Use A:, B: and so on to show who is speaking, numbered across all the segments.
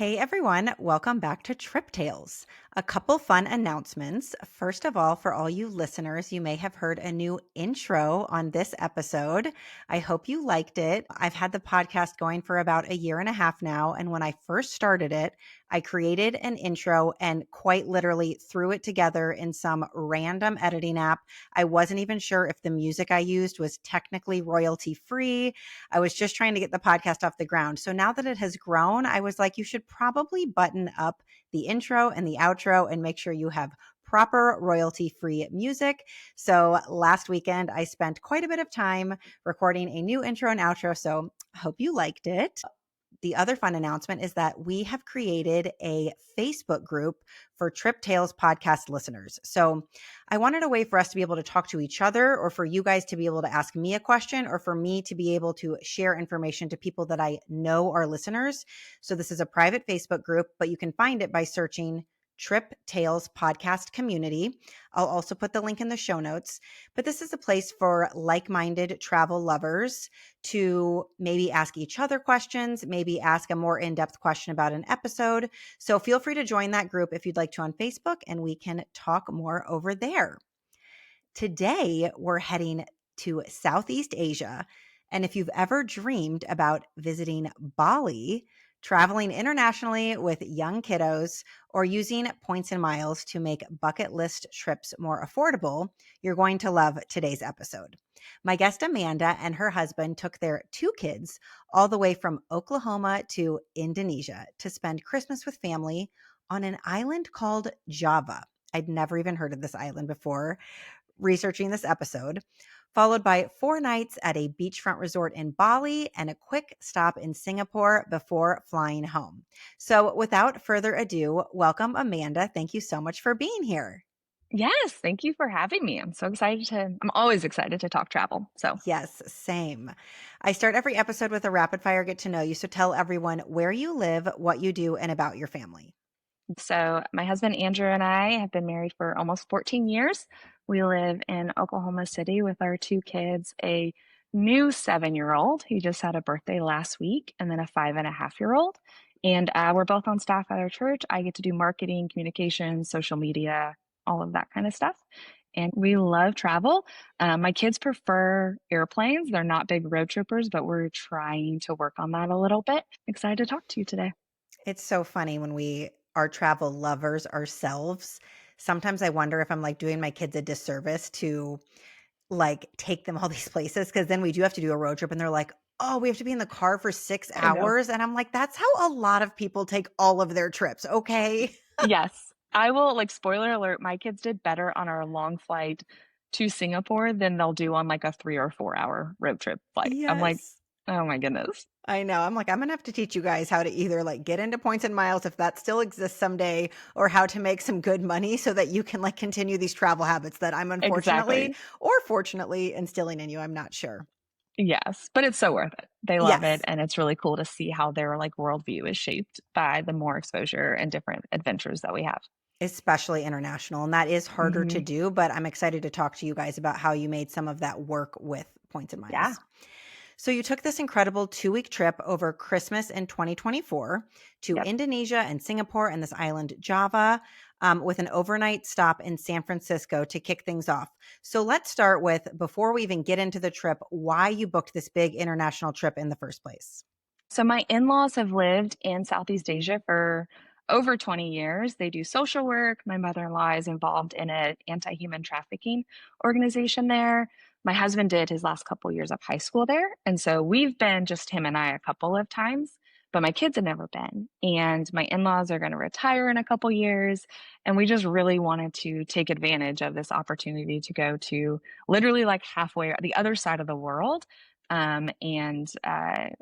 A: Hey everyone, welcome back to Trip Tales. A couple fun announcements. First of all, for all you listeners, you may have heard a new intro on this episode. I hope you liked it. I've had the podcast going for about a year and a half now, and when I first started it, I created an intro and quite literally threw it together in some random editing app. I wasn't even sure if the music I used was technically royalty free. I was just trying to get the podcast off the ground. So now that it has grown, I was like, you should probably button up the intro and the outro and make sure you have proper royalty free music. So last weekend, I spent quite a bit of time recording a new intro and outro. So I hope you liked it. The other fun announcement is that we have created a Facebook group for Trip Tales podcast listeners. So I wanted a way for us to be able to talk to each other, or for you guys to be able to ask me a question, or for me to be able to share information to people that I know are listeners. So this is a private Facebook group, but you can find it by searching Trip Tales Podcast Community. I'll also put the link in the show notes. But this is a place for like-minded travel lovers to maybe ask each other questions, maybe ask a more in-depth question about an episode. So feel free to join that group if you'd like to on Facebook, and we can talk more over there. Today, we're heading to Southeast Asia. And if you've ever dreamed about visiting Bali, traveling internationally with young kiddos, or using points and miles to make bucket list trips more affordable, you're going to love today's episode. My guest Amanda and her husband took their two kids all the way from Oklahoma to Indonesia to spend Christmas with family on an island called Java. I'd never even heard of this island before researching this episode, followed by 4 nights at a beachfront resort in Bali and a quick stop in Singapore before flying home. So without further ado, welcome Amanda. Thank you so much for being here.
B: Yes, thank you for having me. I'm always excited to talk travel.
A: Yes, same. I start every episode with a rapid fire get to know you. So tell everyone where you live, what you do, and about your family.
B: So my husband Andrew and I have been married for almost 14 years. We live in Oklahoma City with our two kids, a new 7-year-old. He just had a birthday last week, and then a 5.5-year-old. And we're both on staff at our church. I get to do marketing, communications, social media, all of that kind of stuff. And we love travel. My kids prefer airplanes. They're not big road trippers, but we're trying to work on that a little bit. Excited to talk to you today.
A: It's so funny when we are travel lovers ourselves. Sometimes I wonder if I'm like doing my kids a disservice to like take them all these places, because then we do have to do a road trip and they're like, oh, we have to be in the car for 6
B: I know.
A: hours. And I'm like, that's how a lot of people take all of their trips. Okay.
B: Yes. I will, like, spoiler alert, my kids did better on our long flight to Singapore than they'll do on like a 3 or 4 hour road trip flight. I'm like,
A: Yes.
B: oh my goodness.
A: I know. I'm like, I'm going to have to teach you guys how to either like get into points and miles if that still exists someday, or how to make some good money so that you can like continue these travel habits that I'm unfortunately
B: Exactly.
A: or fortunately instilling in you. I'm not sure.
B: Yes. But it's so worth it. They love it.
A: Yes.
B: And it's really cool to see how their like worldview is shaped by the more exposure and different adventures that we have.
A: Especially international. And that is harder to
B: Hmm.
A: do, but I'm excited to talk to you guys about how you made some of that work with points and
B: Yeah.
A: miles. So you took this incredible 2-week trip over Christmas in 2024 to
B: Yep.
A: Indonesia and Singapore and this island Java, with an overnight stop in San Francisco to kick things off. So let's start with, before we even get into the trip, why you booked this big international trip in the first place.
B: So my in-laws have lived in Southeast Asia for over 20 years. They do social work. My mother-in-law is involved in an anti-human trafficking organization there. My husband did his last couple years of high school there. And so we've been just him and I a couple of times, but my kids had never been. And my in-laws are going to retire in a couple years. And we just really wanted to take advantage of this opportunity to go to literally like halfway the other side of the world, and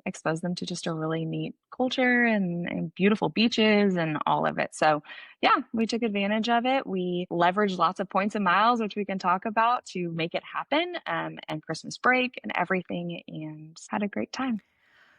B: expose them to just a really neat culture and beautiful beaches and all of it. So, yeah, we took advantage of it. We leveraged lots of points and miles, which we can talk about, to make it happen, and Christmas break and everything, and had a great time.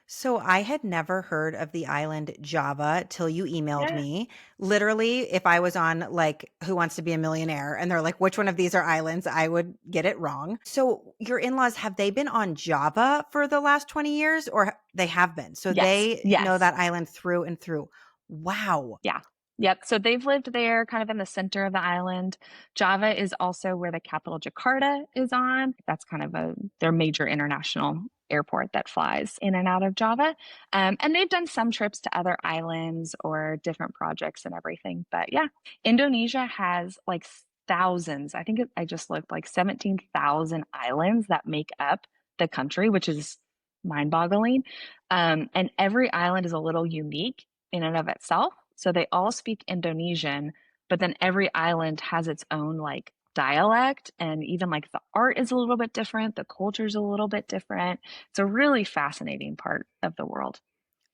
A: So I had never heard of the island Java till you emailed
B: Yeah.
A: me. Literally, if I was on like Who Wants to Be a Millionaire and they're like, which one of these are islands, I would get it wrong. So your in-laws, have they been on Java for the last 20 years, or they have been? So
B: Yes.
A: they know
B: Yes.
A: that island through and through. Wow.
B: Yeah. Yep. So they've lived there kind of in the center of the island. Java is also where the capital Jakarta is on. That's kind of their major international airport that flies in and out of Java. And they've done some trips to other islands or different projects and everything. But yeah, Indonesia has like thousands. I think I just looked like 17,000 islands that make up the country, which is mind boggling. And every island is a little unique in and of itself. So they all speak Indonesian, but then every island has its own like dialect, and even like the art is a little bit different, the culture's a little bit different. It's a really fascinating part of the world.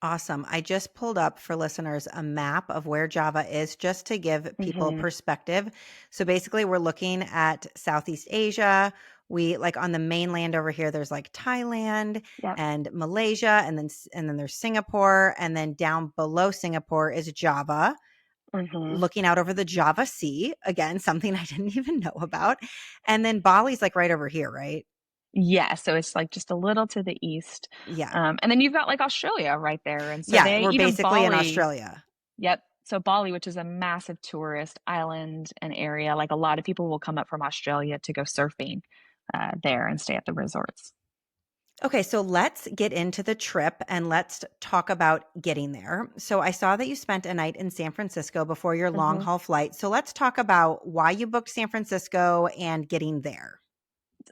A: Awesome. I just pulled up for listeners a map of where Java is just to give people
B: Hmm.
A: perspective. So basically, we're looking at Southeast Asia. We like on the mainland over here, there's like Thailand
B: Yep.
A: and Malaysia, and then there's Singapore, and then down below Singapore is Java,
B: Hmm.
A: looking out over the Java Sea. Again, something I didn't even know about. And then Bali's like right over here, right?
B: Yeah, so it's like just a little to the east.
A: Yeah.
B: And then you've got like Australia right there. And so
A: Yeah,
B: they,
A: we're
B: even
A: basically in
B: Bali,
A: Australia.
B: yep. So Bali, which is a massive tourist island and area, like a lot of people will come up from Australia to go surfing there and stay at the resorts.
A: Okay, so let's get into the trip and let's talk about getting there. So I saw that you spent a night in San Francisco before your long
B: Mhm.
A: haul flight. So let's talk about why you booked San Francisco and getting there.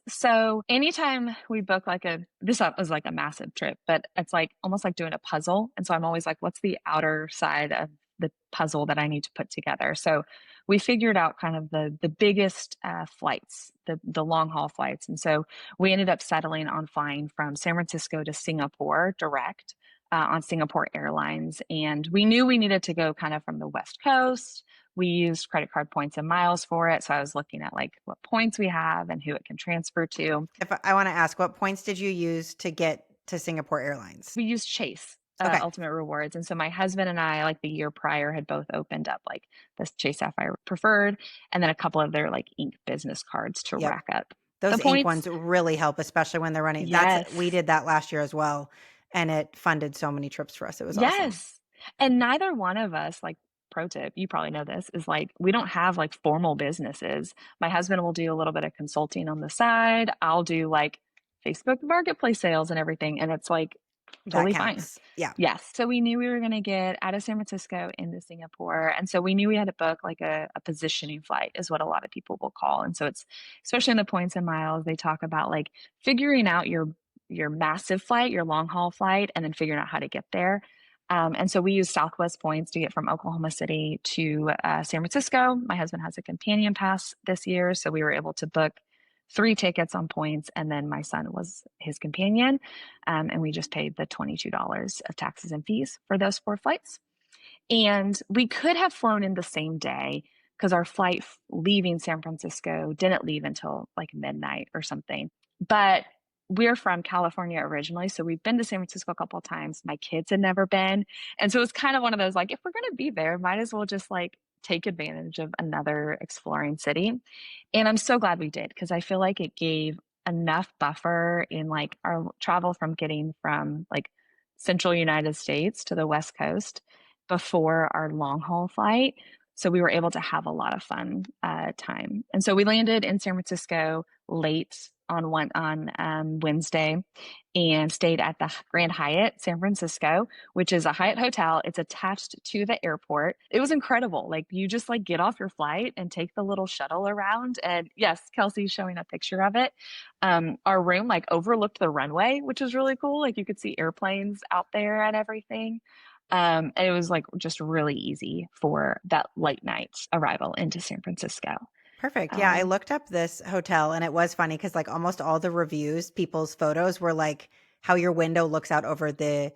B: So anytime we book like this was like a massive trip, but it's like almost like doing a puzzle. And so I'm always like, what's the outer side of the puzzle that I need to put together? So we figured out kind of the biggest flights, the long haul flights. And so we ended up settling on flying from San Francisco to Singapore direct on Singapore Airlines. And we knew we needed to go kind of from the West Coast. We used credit card points and miles for it. So I was looking at like what points we have and who it can transfer to.
A: If I want to ask, what points did you use to get to Singapore Airlines?
B: We used Chase.
A: Okay.
B: Ultimate Rewards. And so my husband and I, like the year prior, had both opened up like this Chase Sapphire Preferred and then a couple of their like ink business cards to
A: Yep.
B: rack up the
A: Those ink
B: points.
A: ones really help, especially when they're running. We
B: Yes.
A: did that last year as well, and it funded so many trips for us. It was awesome.
B: Yes. And neither one of us, like, pro tip, you probably know this, is like we don't have like formal businesses. My husband will do a little bit of consulting on the side. I'll do like Facebook marketplace sales and everything. And it's like
A: That
B: totally fine.
A: counts. Yeah.
B: Yes. So we knew we were going to get out of San Francisco into Singapore. And so we knew we had to book like a positioning flight, is what a lot of people will call. And so it's, especially in the points and miles, they talk about like figuring out your massive flight, your long haul flight, and then figuring out how to get there. And so we use Southwest points to get from Oklahoma City to San Francisco. My husband has a companion pass this year, so we were able to book 3 tickets on points, and then my son was his companion, and we just paid the $22 of taxes and fees for those 4 flights. And we could have flown in the same day because our flight leaving San Francisco didn't leave until like midnight or something. But we're from California originally, so we've been to San Francisco a couple of times. My kids had never been. And so it was kind of one of those like, if we're going to be there, might as well just like take advantage of another exploring city. And I'm so glad we did because I feel like it gave enough buffer in like our travel from getting from like central United States to the West Coast before our long haul flight. So we were able to have a lot of fun time. And so we landed in San Francisco late on Wednesday and stayed at the Grand Hyatt San Francisco, which is a Hyatt hotel. It's attached to the airport. It was incredible. Like you just like get off your flight and take the little shuttle around. And yes, Kelsey's showing a picture of it. Our room like overlooked the runway, which was really cool. Like you could see airplanes out there and everything. And it was like just really easy for that late night arrival into San Francisco.
A: Perfect. Yeah, I
B: Um,
A: looked up this hotel and it was funny because like almost all the reviews, people's photos were like how your window looks out over the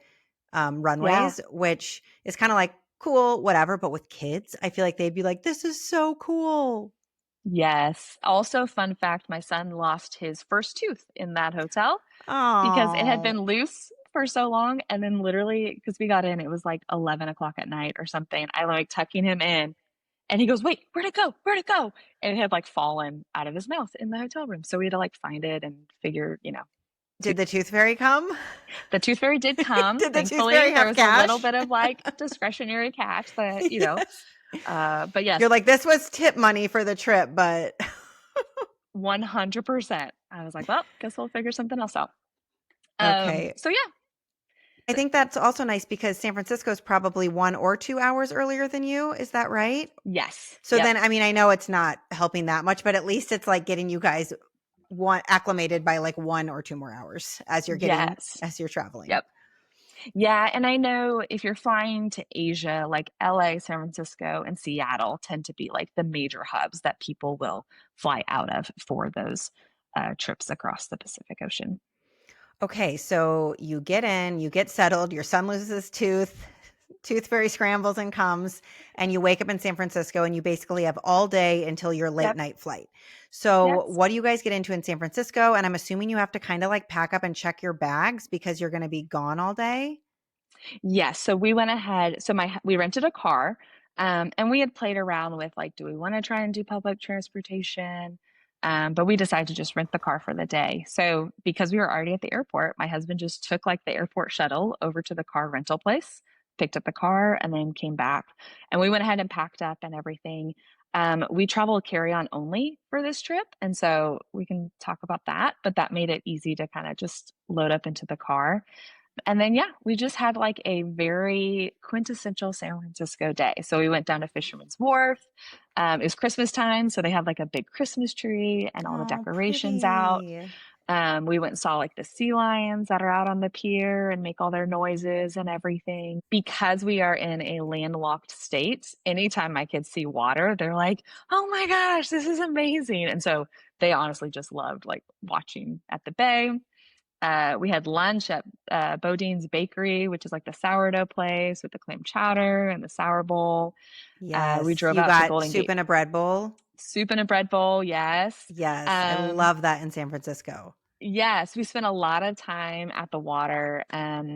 B: yeah.
A: runways, which is kind of like cool, whatever. But with kids, I feel like they'd be like, "This is so cool."
B: Yes. Also, fun fact, my son lost his first tooth in that hotel because it had
A: Oh,
B: been loose for so long. And then literally, because we got in, it was like 11 o'clock at night or something. I like tucking him in and he goes, wait, where'd it go? Where'd it go? And it had like fallen out of his mouth in the hotel room. So we had to like find it and figure,
A: Did the tooth fairy come?
B: The tooth fairy did come.
A: Did the tooth
B: Thankfully,
A: fairy
B: there
A: have
B: was a little
A: cash?
B: bit of like discretionary cash that,
A: Yes.
B: but
A: You're
B: yes,
A: like, this was tip money for the trip, but
B: 100%. I was like, well, guess we'll figure something else out.
A: okay.
B: So yeah,
A: I think that's also nice because San Francisco is probably 1 or 2 hours earlier than you. Is that right?
B: yes,
A: So
B: yep,
A: then, I mean, I know it's not helping that much, but at least it's like getting you guys one acclimated by like 1 or 2 more hours
B: yes,
A: as you're traveling.
B: yep. Yeah, and I know if you're flying to Asia, like LA, San Francisco, and Seattle tend to be like the major hubs that people will fly out of for those trips across the Pacific Ocean.
A: Okay, so you get in, you get settled, your son loses his tooth, tooth fairy scrambles and comes, and you wake up in San Francisco and you basically have all day until your late
B: Yep.
A: night flight. So,
B: Yes.
A: what do you guys get into in San Francisco? And I'm assuming you have to kind of like pack up and check your bags because you're going to be gone all day.
B: Yes. So we went ahead. So we rented a car, and we had played around with like, do we want to try and do public transportation? But we decided to just rent the car for the day. So because we were already at the airport, my husband just took like the airport shuttle over to the car rental place, picked up the car, and then came back. And we went ahead and packed up and everything. We traveled carry on only for this trip. And so we can talk about that, but that made it easy to kind of just load up into the car. And then, yeah, we just had like a very quintessential San Francisco day. So we went down to Fisherman's Wharf. It was Christmas time, so they had like a big Christmas tree and all the
A: Oh,
B: decorations out.
A: pretty.
B: We went and saw like the sea lions that are out on the pier and make all their noises and everything. Because we are in a landlocked state, anytime my kids see water, they're like, oh my gosh, this is amazing. And so they honestly just loved like watching at the bay. We had lunch at Boudin's Bakery, which is like the sourdough place with the clam chowder and the sour bowl. We
A: Yes.
B: drove
A: You
B: out to
A: got
B: Golden
A: soup
B: Gate,
A: in a bread bowl.
B: soup in a bread bowl. Yes.
A: Yes. I
B: Um,
A: love that in San Francisco.
B: yes, we spent a lot of time at the water.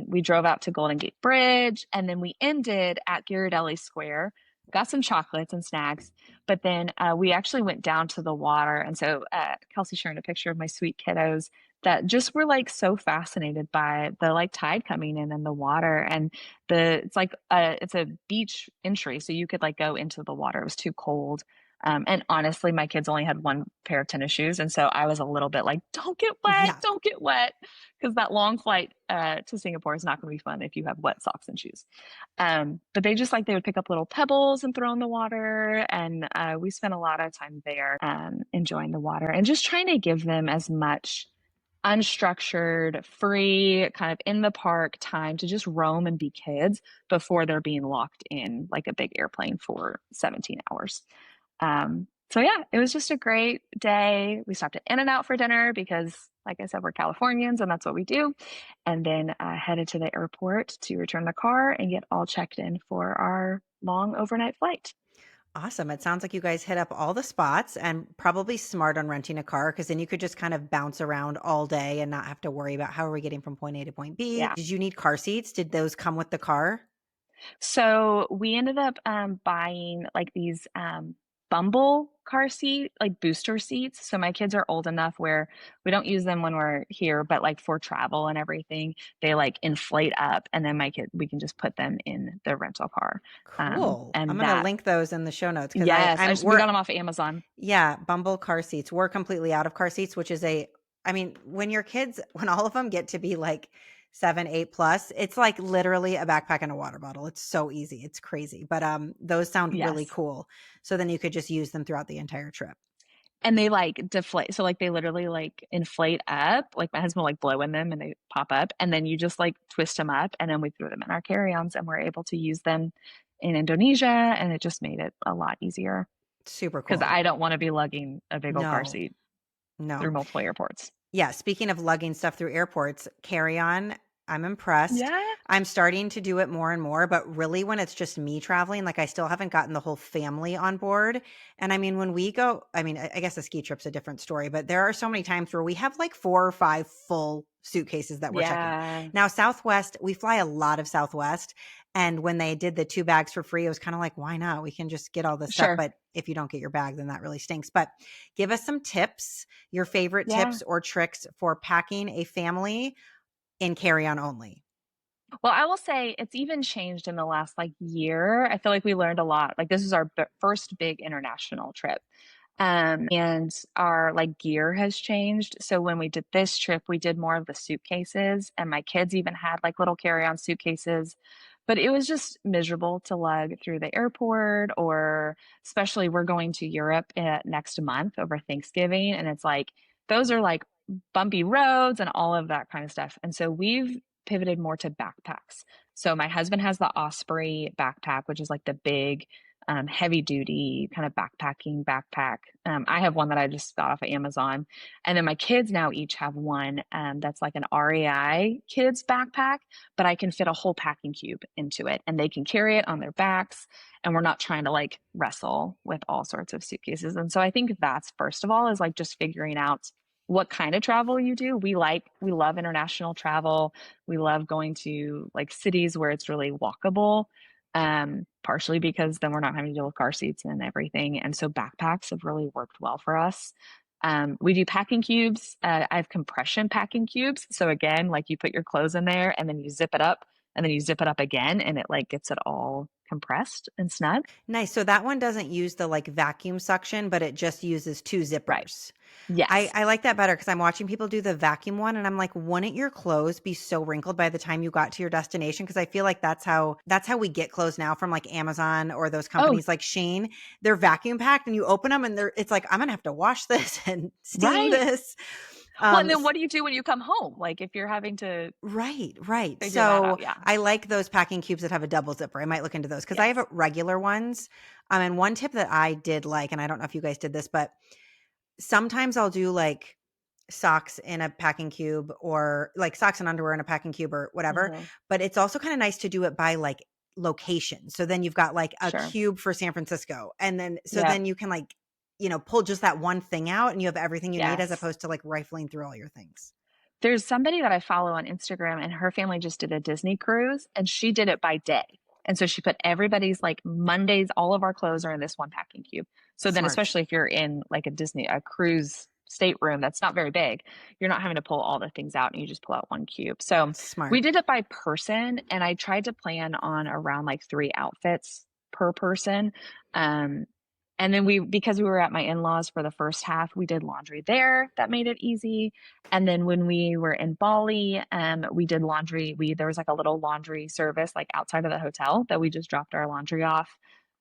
B: We drove out to Golden Gate Bridge, and then we ended at Ghirardelli Square. Got some chocolates and snacks, but then we actually went down to the water. And so Kelsey sharing a picture of my sweet kiddos that just were like so fascinated by the like tide coming in and the water. And it's like it's a beach entry, so you could like go into the water. It was too cold. And honestly, my kids only had one pair of tennis shoes. And so I was a little bit like, don't get wet,
A: Yeah.
B: don't get wet. Because that long flight to Singapore is not going to be fun if you have wet socks and shoes. But they just like, they would pick up little pebbles and throw in the water. And we spent a lot of time there enjoying the water and just trying to give them as much unstructured, free, kind of in the park time to just roam and be kids before they're being locked in like a big airplane for 17 hours. So yeah, it was just a great day. We stopped at In-N-Out for dinner because, like I said, we're Californians and that's what we do. And then headed to the airport to return the car and get all checked in for our long overnight flight.
A: Awesome. It sounds like you guys hit up all the spots and probably smart on renting a car because then you could just kind of bounce around all day and not have to worry about how are we getting from point A to point B.
B: Yeah.
A: Did you need car seats? Did those come with the car?
B: So we ended up buying like these Bumble car seat, like booster seats. So my kids are old enough where we don't use them when we're here, but like for travel and everything, they like inflate up, and then we can just put them in the rental car.
A: Cool. I'm
B: And
A: going to
B: that,
A: link those in the show notes because
B: yes, we
A: we're,
B: got them off of Amazon.
A: yeah, Bumble car seats. We're completely out of car seats, which is I mean, when your kids, when all of them get to be like 7, 8 plus, it's like literally a backpack and a water bottle. It's so easy. It's crazy. But those sound really
B: Yes.
A: cool. So then you could just use them throughout the entire trip.
B: And they like deflate. So like they literally like inflate up. Like my husband will like blow in them and they pop up. And then you just like twist them up and then we threw them in our carry-ons and we're able to use them in Indonesia. And it just made it a lot easier
A: Super
B: because
A: cool.
B: I don't want to be lugging a big old car
A: No,
B: seat through
A: no.
B: multiple airports.
A: Yeah, speaking of lugging stuff through airports, carry on. I'm impressed.
B: Yeah.
A: I'm starting to do it more and more, but really when it's just me traveling, like I still haven't gotten the whole family on board. And I mean, when we go, I mean, I guess a ski trip's a different story, but there are so many times where we have like 4 or 5 full suitcases that we're checking.
B: Yeah.
A: Now, Southwest, we fly a lot of Southwest, And when they did the 2 bags for free, it was kind of like, why not? We can just get all this stuff.
B: Sure.
A: But if you don't get your bag, then that really stinks. But give us some tips, your favorite
B: Yeah.
A: tips or tricks for packing a family in carry-on only.
B: Well, I will say it's even changed in the last like year. I feel like we learned a lot. Like this is our first big international trip. And our like gear has changed. So when we did this trip, we did more of the suitcases, and my kids even had like little carry-on suitcases. But it was just miserable to lug through the airport, or especially we're going to Europe next month over Thanksgiving. And it's like, those are like bumpy roads and all of that kind of stuff. And so we've pivoted more to backpacks. So my husband has the Osprey backpack, which is like the big heavy duty kind of backpacking backpack. I have one that I just got off of Amazon. And then my kids now each have one that's like an REI kids backpack, but I can fit a whole packing cube into it and they can carry it on their backs. And we're not trying to like wrestle with all sorts of suitcases. And so I think that's first of all is like just figuring out what kind of travel you do. We love international travel. We love going to like cities where it's really walkable, partially because then we're not having to deal with car seats and everything. And so backpacks have really worked well for us. We do packing cubes. I have compression packing cubes. So again, like you put your clothes in there and then you zip it up and then you zip it up again and it like gets it all compressed and snug.
A: Nice. So that one doesn't use the like vacuum suction, but it just uses 2
B: Right.
A: zippers. I,
B: Yes.
A: I like that better because I'm watching people do the vacuum one and I'm like, wouldn't your clothes be so wrinkled by the time you got to your destination? Because I feel like that's how we get clothes now from like Amazon or those
B: Oh,
A: companies like Shein. They're vacuum packed and you open them and it's like, I'm gonna have to wash this and steam
B: right.
A: this.
B: Well, and
A: Um,
B: then what do you do when you come home? Like if you're having to
A: Right, right.
B: figure that
A: So
B: out. Yeah.
A: I like those packing cubes that have a double zipper. I might look into those because I have
B: Yes.
A: regular ones. And one tip that I did like, and I don't know if you guys did this, but sometimes I'll do like socks in a packing cube or like socks and underwear in a packing cube or whatever.
B: Hmm.
A: But it's also kind of nice to do it by like location. So then you've got like a
B: Sure.
A: cube for San Francisco. And then, so
B: Yep.
A: then you can like, pull just that one thing out and you have everything you need as
B: Yes.
A: opposed to like rifling through all your things.
B: There's somebody that I follow on Instagram, and her family just did a Disney cruise, and she did it by day. And so she put everybody's like Mondays, all of our clothes are in this one packing cube. So then,
A: Smart,
B: especially if you're in like a cruise stateroom that's not very big, you're not having to pull all the things out and you just pull out one cube. So we
A: smart.
B: did it by person, and I tried to plan on around like 3 outfits per person. Um, and then because we were at my in-laws for the first half, we did laundry there. That made it easy. And then when we were in Bali, we did laundry. There was like a little laundry service like outside of the hotel that we just dropped our laundry off.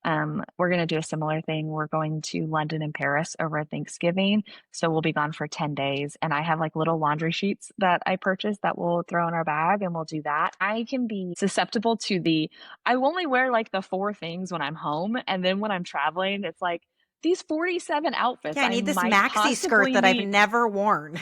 B: We're going to do a similar thing. We're going to London and Paris over Thanksgiving. So we'll be gone for 10 days. And I have like little laundry sheets that I purchased that we'll throw in our bag and we'll do that. I can be susceptible to I only wear like the 4 things when I'm home. And then when I'm traveling, it's like these 47 outfits
A: Yeah, I
B: I
A: need this
B: might
A: maxi skirt
B: possibly
A: that I've
B: need.
A: never worn.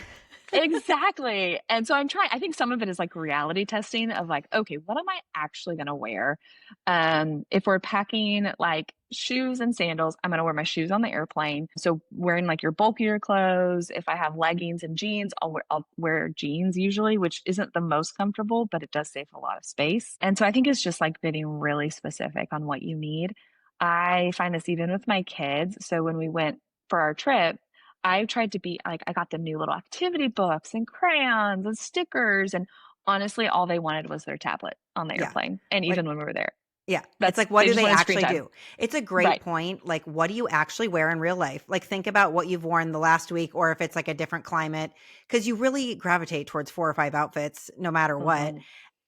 B: Exactly. And so I'm trying, I think some of it is like reality testing of like, okay, what am I actually going to wear? If we're packing like shoes and sandals, I'm going to wear my shoes on the airplane. So wearing like your bulkier clothes, if I have leggings and jeans, I'll wear jeans usually, which isn't the most comfortable, but it does save a lot of space. And so I think it's just like getting really specific on what you need. I find this even with my kids. So when we went for our trip, I tried to be like, I got them new little activity books and crayons and stickers. And honestly, all they wanted was their tablet on the
A: Yeah.
B: airplane. And
A: Like,
B: even when we were there,
A: yeah. It's like, what
B: they
A: do
B: just
A: they
B: wanted screen
A: actually
B: time.
A: do? It's a great
B: Right.
A: point. Like, what do you actually wear in real life? Like, think about what you've worn the last week, or if it's like a different climate, because you really gravitate towards 4 or 5 outfits no matter what.
B: Hmm.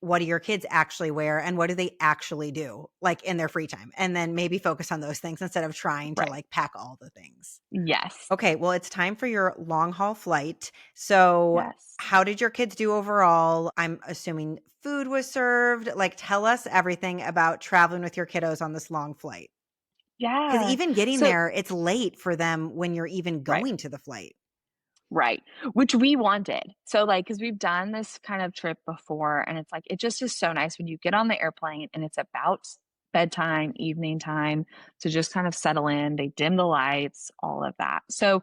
A: What do your kids actually wear and what do they actually do like in their free time? And then maybe focus on those things instead of trying to
B: Right.
A: like pack all the things.
B: Yes.
A: Okay, well, it's time for your long haul flight. So,
B: Yes.
A: how did your kids do overall? I'm assuming food was served. Like, tell us everything about traveling with your kiddos on this long flight. Because
B: Yeah.
A: even getting
B: So,
A: there, it's late for them when you're even
B: right.
A: going to the flight.
B: Right. Which we wanted. So, like, because we've done this kind of trip before, and it's like, it just is so nice when you get on the airplane and it's about bedtime, evening time to just kind of settle in. They dim the lights, all of that. So,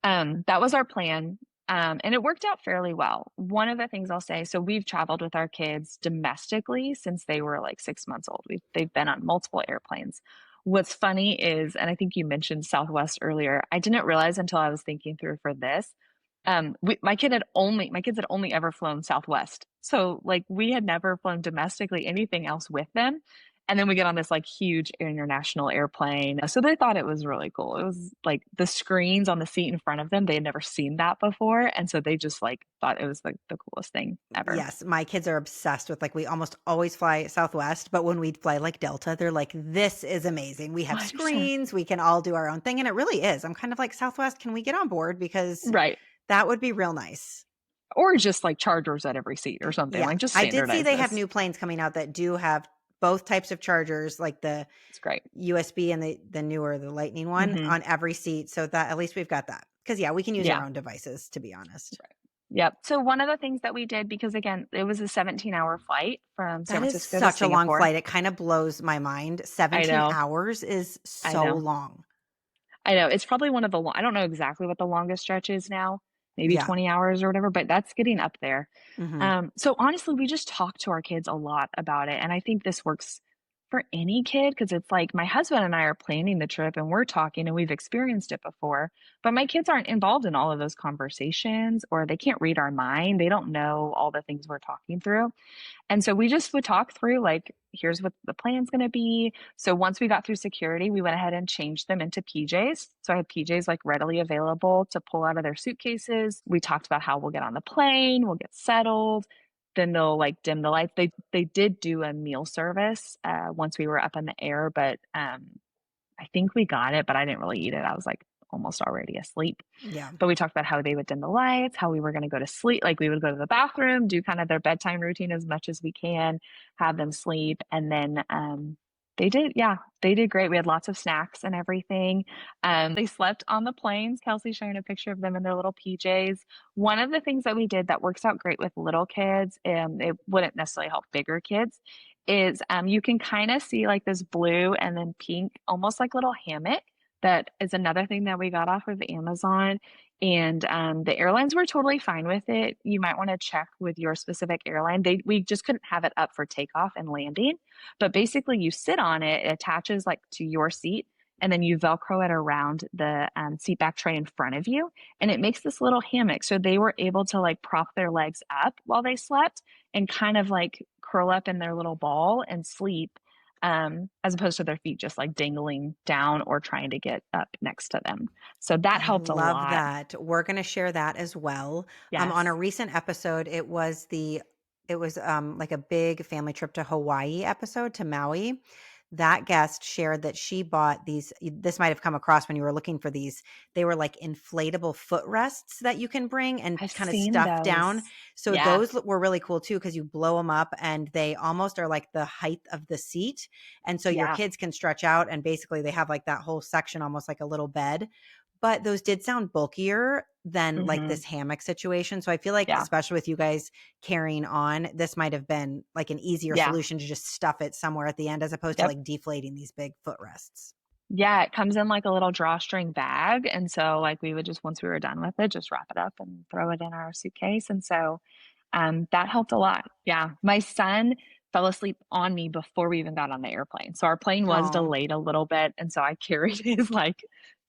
B: that was our plan. And it worked out fairly well. One of the things I'll say, so we've traveled with our kids domestically since they were like 6 months old. They've been on multiple airplanes. What's funny is, and I think you mentioned Southwest earlier, I didn't realize until I was thinking through for this. My kids had only ever flown Southwest. So like we had never flown domestically anything else with them. And then we get on this like huge international airplane. So they thought it was really cool. It was like the screens on the seat in front of them, they had never seen that before. And so they just like thought it was like the coolest thing ever.
A: Yes, my kids are obsessed with, like, we almost always fly Southwest, but when we fly like Delta, they're like, "This is amazing. We have
B: 100%.
A: screens, we can all do our own thing." And it really is. I'm kind of like, "Southwest, can we get on board? Because
B: Right.
A: that would be real nice."
B: Or just like chargers at every seat or something,
A: Yeah.
B: like just
A: I did see
B: standardize
A: they have
B: this.
A: new planes coming out that do have both types of chargers, like the
B: It's great.
A: USB and the newer, the Lightning one
B: Hmm.
A: on every seat. So that at least we've got that. Because yeah, we can use our
B: Yeah.
A: own devices, to be honest.
B: Right. Yep. So one of the things that we did, because again, it was a 17-hour flight from San
A: That is
B: Francisco to
A: such a long
B: Singapore.
A: flight. It kind of blows my mind.
B: I
A: 17
B: know.
A: hours is
B: I
A: so
B: know.
A: long.
B: I know. It's probably one of the I don't know exactly what the longest stretch is now, maybe
A: Yeah.
B: 20 hours or whatever, but that's getting up there.
A: Mhm.
B: So honestly, we just talk to our kids a lot about it. And I think this works for any kid because it's like my husband and I are planning the trip and we're talking and we've experienced it before, but my kids aren't involved in all of those conversations or they can't read our mind. They don't know all the things we're talking through. And so we just would talk through like, here's what the plan's going to be. So once we got through security, we went ahead and changed them into PJs. So I had PJs like readily available to pull out of their suitcases. We talked about how we'll get on the plane, we'll get settled. Then they'll like dim the lights. They did do a meal service once we were up in the air, but I think we got it, but I didn't really eat it. I was like almost already asleep.
A: Yeah.
B: But we talked about how they would dim the lights, how we were going to go to sleep. Like we would go to the bathroom, do kind of their bedtime routine as much as we can, have them sleep. And then they did great. We had lots of snacks and everything. They slept on the planes. Kelsey's showing a picture of them in their little PJs. One of the things that we did that works out great with little kids, it wouldn't necessarily help bigger kids, is you can kind of see like this blue and then pink, almost like little hammock. That is another thing that we got off of Amazon. And the airlines were totally fine with it. You might want to check with your specific airline. We just couldn't have it up for takeoff and landing. But basically, you sit on it, it attaches like to your seat, and then you Velcro it around the seat back tray in front of you. And it makes this little hammock. So they were able to like prop their legs up while they slept and kind of like curl up in their little ball and sleep as opposed to their feet just like dangling down or trying to get up next to them. So that
A: I
B: helped a
A: love
B: lot.
A: that. We're going to share that as well. On a
B: Yes.
A: recent episode, it was like a big family trip to Hawaii episode, to Maui. That guest shared that she bought these. This might have come across when you were looking for these. They were like inflatable footrests that you can bring and
B: I've
A: kind of
B: seen
A: stuff
B: those.
A: down. So
B: Yeah.
A: those were really cool too, because you blow them up and they almost are like the height of the seat. And so your
B: Yeah.
A: kids can stretch out and basically they have like that whole section almost like a little bed. But those did sound bulkier than like
B: Hmm.
A: this hammock situation. So I feel like,
B: Yeah.
A: especially with you guys carrying on, this might have been like an easier
B: Yeah.
A: solution to just stuff it somewhere at the end as opposed to
B: Yep.
A: like deflating these big footrests.
B: Yeah, it comes in like a little drawstring bag. And so like we would just once we were done with it, just wrap it up and throw it in our suitcase. And so that helped a lot. Yeah. My son fell asleep on me before we even got on the airplane. So our plane was
A: Oh,
B: delayed a little bit. And so I carried his like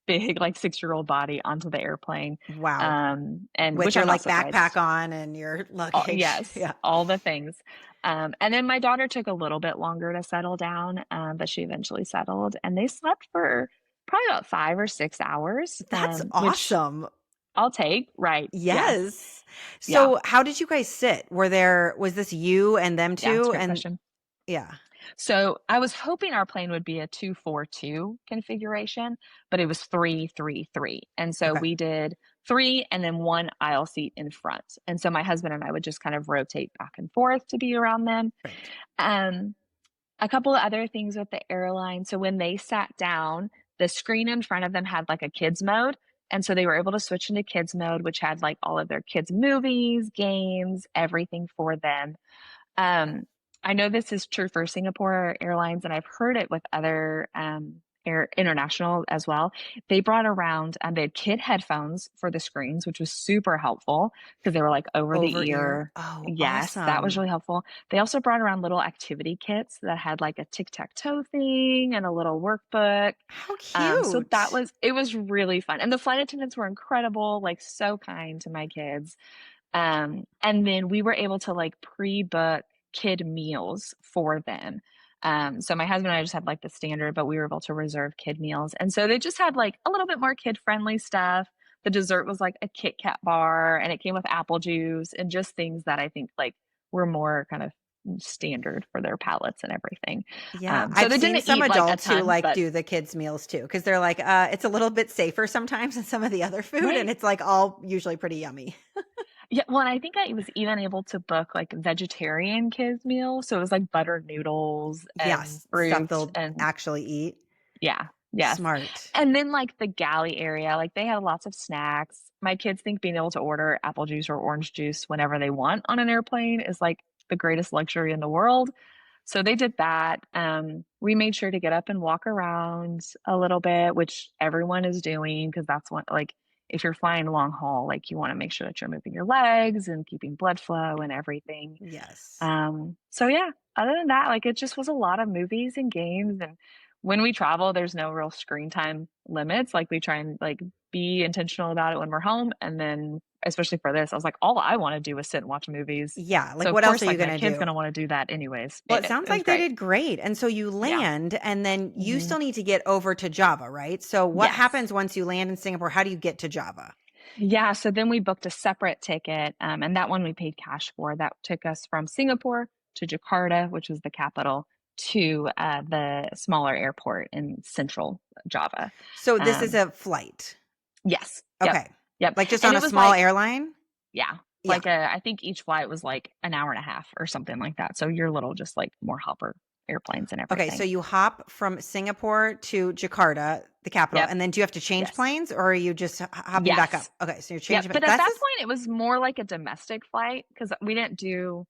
B: big, like 6-year-old body onto the airplane.
A: wow.
B: And
A: With
B: which
A: your
B: I'm not
A: like backpack
B: surprised.
A: on and your luggage.
B: Yes,
A: Yeah.
B: all the things. And then my daughter took a little bit longer to settle down, but she eventually settled and they slept for probably about 5 or 6 hours,
A: That's
B: which
A: awesome.
B: I'll take. Right. Yeah.
A: Yes.
B: Yeah.
A: So how did you guys sit? Was this you and them
B: Yeah. It's a
A: two?
B: great
A: And
B: question.
A: yeah.
B: So I was hoping our plane would be a 2-4-2 configuration, but it was 3-3-3. And so
A: Okay.
B: we did three and then one aisle seat in front. And so my husband and I would just kind of rotate back and forth to be around them.
A: Right.
B: Um, a couple of other things with the airline. So when they sat down, the screen in front of them had like a kids mode. And so they were able to switch into kids mode, which had like all of their kids' movies, games, everything for them. Um, I know this is true for Singapore Airlines, and I've heard it with other international as well. They brought around, they had kid headphones for the screens, which was super helpful because they were like over the
A: Over ear.
B: ear.
A: Oh,
B: Yes, that was
A: awesome.
B: really helpful. They also brought around little activity kits that had like a tic-tac-toe thing and a little workbook.
A: How
B: So
A: cute.
B: it was really fun. And the flight attendants were incredible, like so kind to my kids. And then we were able to like pre-book kid meals for them. So my husband and I just had like the standard, but we were able to reserve kid meals. And so they just had like a little bit more kid-friendly stuff. The dessert was like a Kit Kat bar, and it came with apple juice and just things that I think like were more kind of standard for their palates and everything.
A: Yeah,
B: So
A: I've
B: they
A: seen
B: didn't
A: some
B: eat like a
A: adults who
B: ton,
A: like
B: but
A: do the kids' meals too because they're like, it's a little bit safer sometimes than some of the other food, and
B: right.
A: it's like all usually pretty yummy.
B: Yeah, well, and I think I was even able to book like vegetarian kids meal. So it was like buttered noodles and
A: Yes, stuff
B: fruit
A: they'll
B: and
A: actually eat.
B: yeah, yes.
A: Smart.
B: And then like the galley area, like they had lots of snacks. My kids think being able to order apple juice or orange juice whenever they want on an airplane is like the greatest luxury in the world. So they did that. We made sure to get up and walk around a little bit, which everyone is doing because that's what like if you're flying long haul, like you want to make sure that you're moving your legs and keeping blood flow and everything.
A: Yes.
B: So yeah, other than that, like it just was a lot of movies and games. And when we travel, there's no real screen time limits. Like we try and like be intentional about it when we're home. And then especially for this, I was like, all I want to do is sit and watch movies.
A: Yeah,
B: So
A: like,
B: of
A: what else are
B: course,
A: you
B: like my
A: gonna
B: kid's
A: do?
B: gonna want to do that anyways.
A: Well, it sounds
B: It was
A: like they
B: great.
A: did great, and so you
B: Yeah.
A: land, and then you
B: Hmm.
A: still need to get over to Java, right? So what
B: Yes.
A: happens once you land in Singapore? How do you get to Java?
B: Yeah. So then we booked a separate ticket, and that one we paid cash for. That took us from Singapore to Jakarta, which was the capital, to the smaller airport in central Java.
A: So this is
B: Um,
A: a flight.
B: yes. Yep.
A: Okay.
B: Yep.
A: Like, just
B: And
A: on
B: it
A: a
B: was
A: small
B: like,
A: airline?
B: yeah,
A: Yeah.
B: like I think each flight was like an hour and a half or something like that. So your little, just like more hopper airplanes and
A: Okay, so
B: everything.
A: you hop from Singapore to Jakarta, the capital,
B: Yep.
A: and then do you have to change
B: Yes.
A: planes, or are you just hopping back up?
B: Yes.
A: Okay, so you're
B: Yep.
A: changing,
B: But
A: but
B: at
A: that's
B: that
A: just,
B: point, it was more like a domestic flight because we didn't do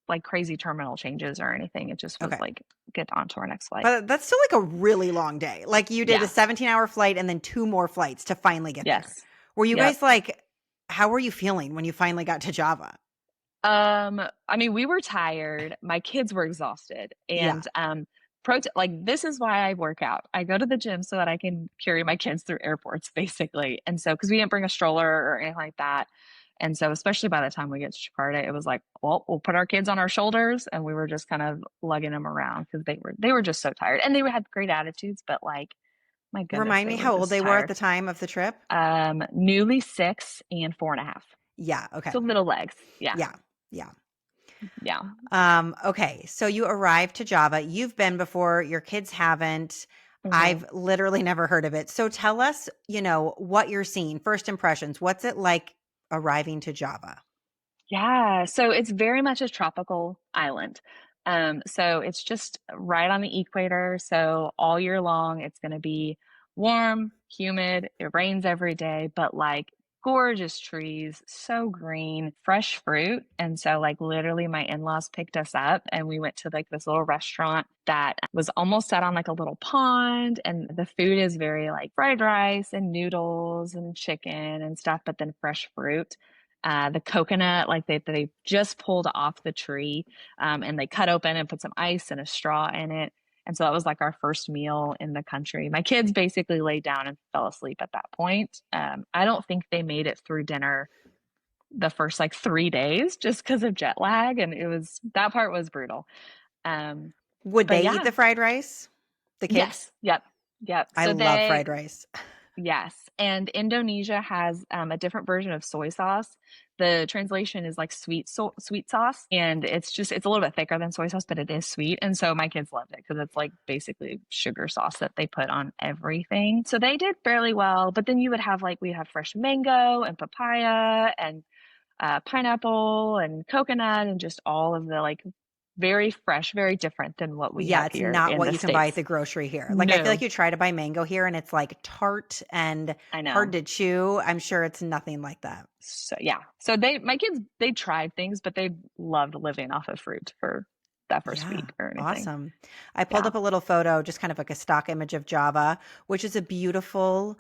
B: like crazy terminal changes or anything. It just was
A: okay.
B: like get on to our next flight.
A: But that's still like a really long day. Like, you did a
B: Yeah.
A: 17-hour flight and then two more flights to finally get there.
B: Yes.
A: Were you
B: Yep.
A: guys like, how were you feeling when you finally got to Java?
B: I mean, we were tired. My kids were exhausted.
A: Yeah.
B: And like this is why I work out. I go to the gym so that I can carry my kids through airports, basically. And so because we didn't bring a stroller or anything like that. And so especially by the time we get to Jakarta, it was like, well, we'll put our kids on our shoulders and we were just kind of lugging them around because they were just so tired. And they had great attitudes, but like, my goodness,
A: Remind
B: they
A: me
B: were
A: how old
B: just
A: they were at
B: tired.
A: the time of the trip?
B: Newly 6 and 4.5.
A: Yeah. Okay.
B: So little legs. Yeah.
A: Yeah. Yeah.
B: Yeah.
A: Okay. So you arrived to Java. You've been before, your kids haven't.
B: Mhm.
A: I've literally never heard of it. So tell us, what you're seeing, first impressions. What's it like arriving to Java?
B: Yeah, so it's very much a tropical island. So it's just right on the equator. So all year long, it's going to be warm, humid. It rains every day, but like gorgeous trees, so green, fresh fruit. And so, like, literally, my in-laws picked us up and we went to like this little restaurant that was almost set on like a little pond. And the food is very like fried rice and noodles and chicken and stuff, but then fresh fruit. The coconut, like they just pulled off the tree, and they cut open and put some ice and a straw in it. And so that was like our first meal in the country. My kids basically laid down and fell asleep at that point. I don't think they made it through dinner the first like 3 days just because of jet lag, and that part was brutal. Um,
A: Would
B: but
A: they eat
B: yeah,
A: the fried rice? The kids?
B: yes, yep, yep.
A: I
B: So
A: love
B: they
A: fried rice.
B: Yes. And Indonesia has a different version of soy sauce. The translation is like sweet sauce. And it's a little bit thicker than soy sauce, but it is sweet. And so my kids loved it because it's like basically sugar sauce that they put on everything. So they did fairly well. But then we have fresh mango and papaya and pineapple and coconut and just all of the like very fresh, very different than what we
A: Yeah,
B: have
A: it's
B: here
A: not
B: in
A: what
B: the
A: you can buy at
B: States.
A: the grocery here. Like, I feel like
B: No,
A: you try to buy mango here and it's like tart and
B: I
A: hard
B: know.
A: to chew. I'm sure it's nothing like that.
B: So yeah. So my kids, they tried things, but they loved living off of fruit for that first
A: Yeah,
B: week or anything.
A: awesome. I pulled
B: Yeah.
A: up a little photo, just kind of like a stock image of Java, which is a beautiful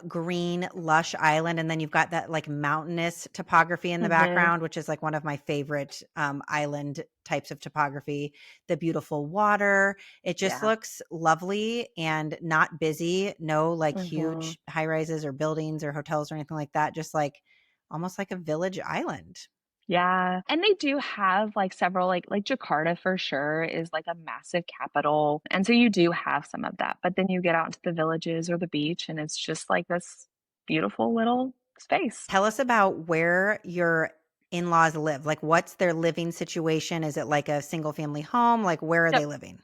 A: green, lush island. And then you've got that like mountainous topography in the
B: Hmm.
A: background, which is like one of my favorite island types of topography. The beautiful water. It just
B: Yeah.
A: looks lovely and not busy. No like
B: Hmm.
A: huge high rises or buildings or hotels or anything like that. Just like almost like a village island.
B: Yeah. And they do have like several like Jakarta for sure is like a massive capital. And so you do have some of that. But then you get out into the villages or the beach and it's just like this beautiful little space.
A: Tell us about where your in-laws live. Like, what's their living situation? Is it like a single family home? Like, where are they
B: Yep.
A: living?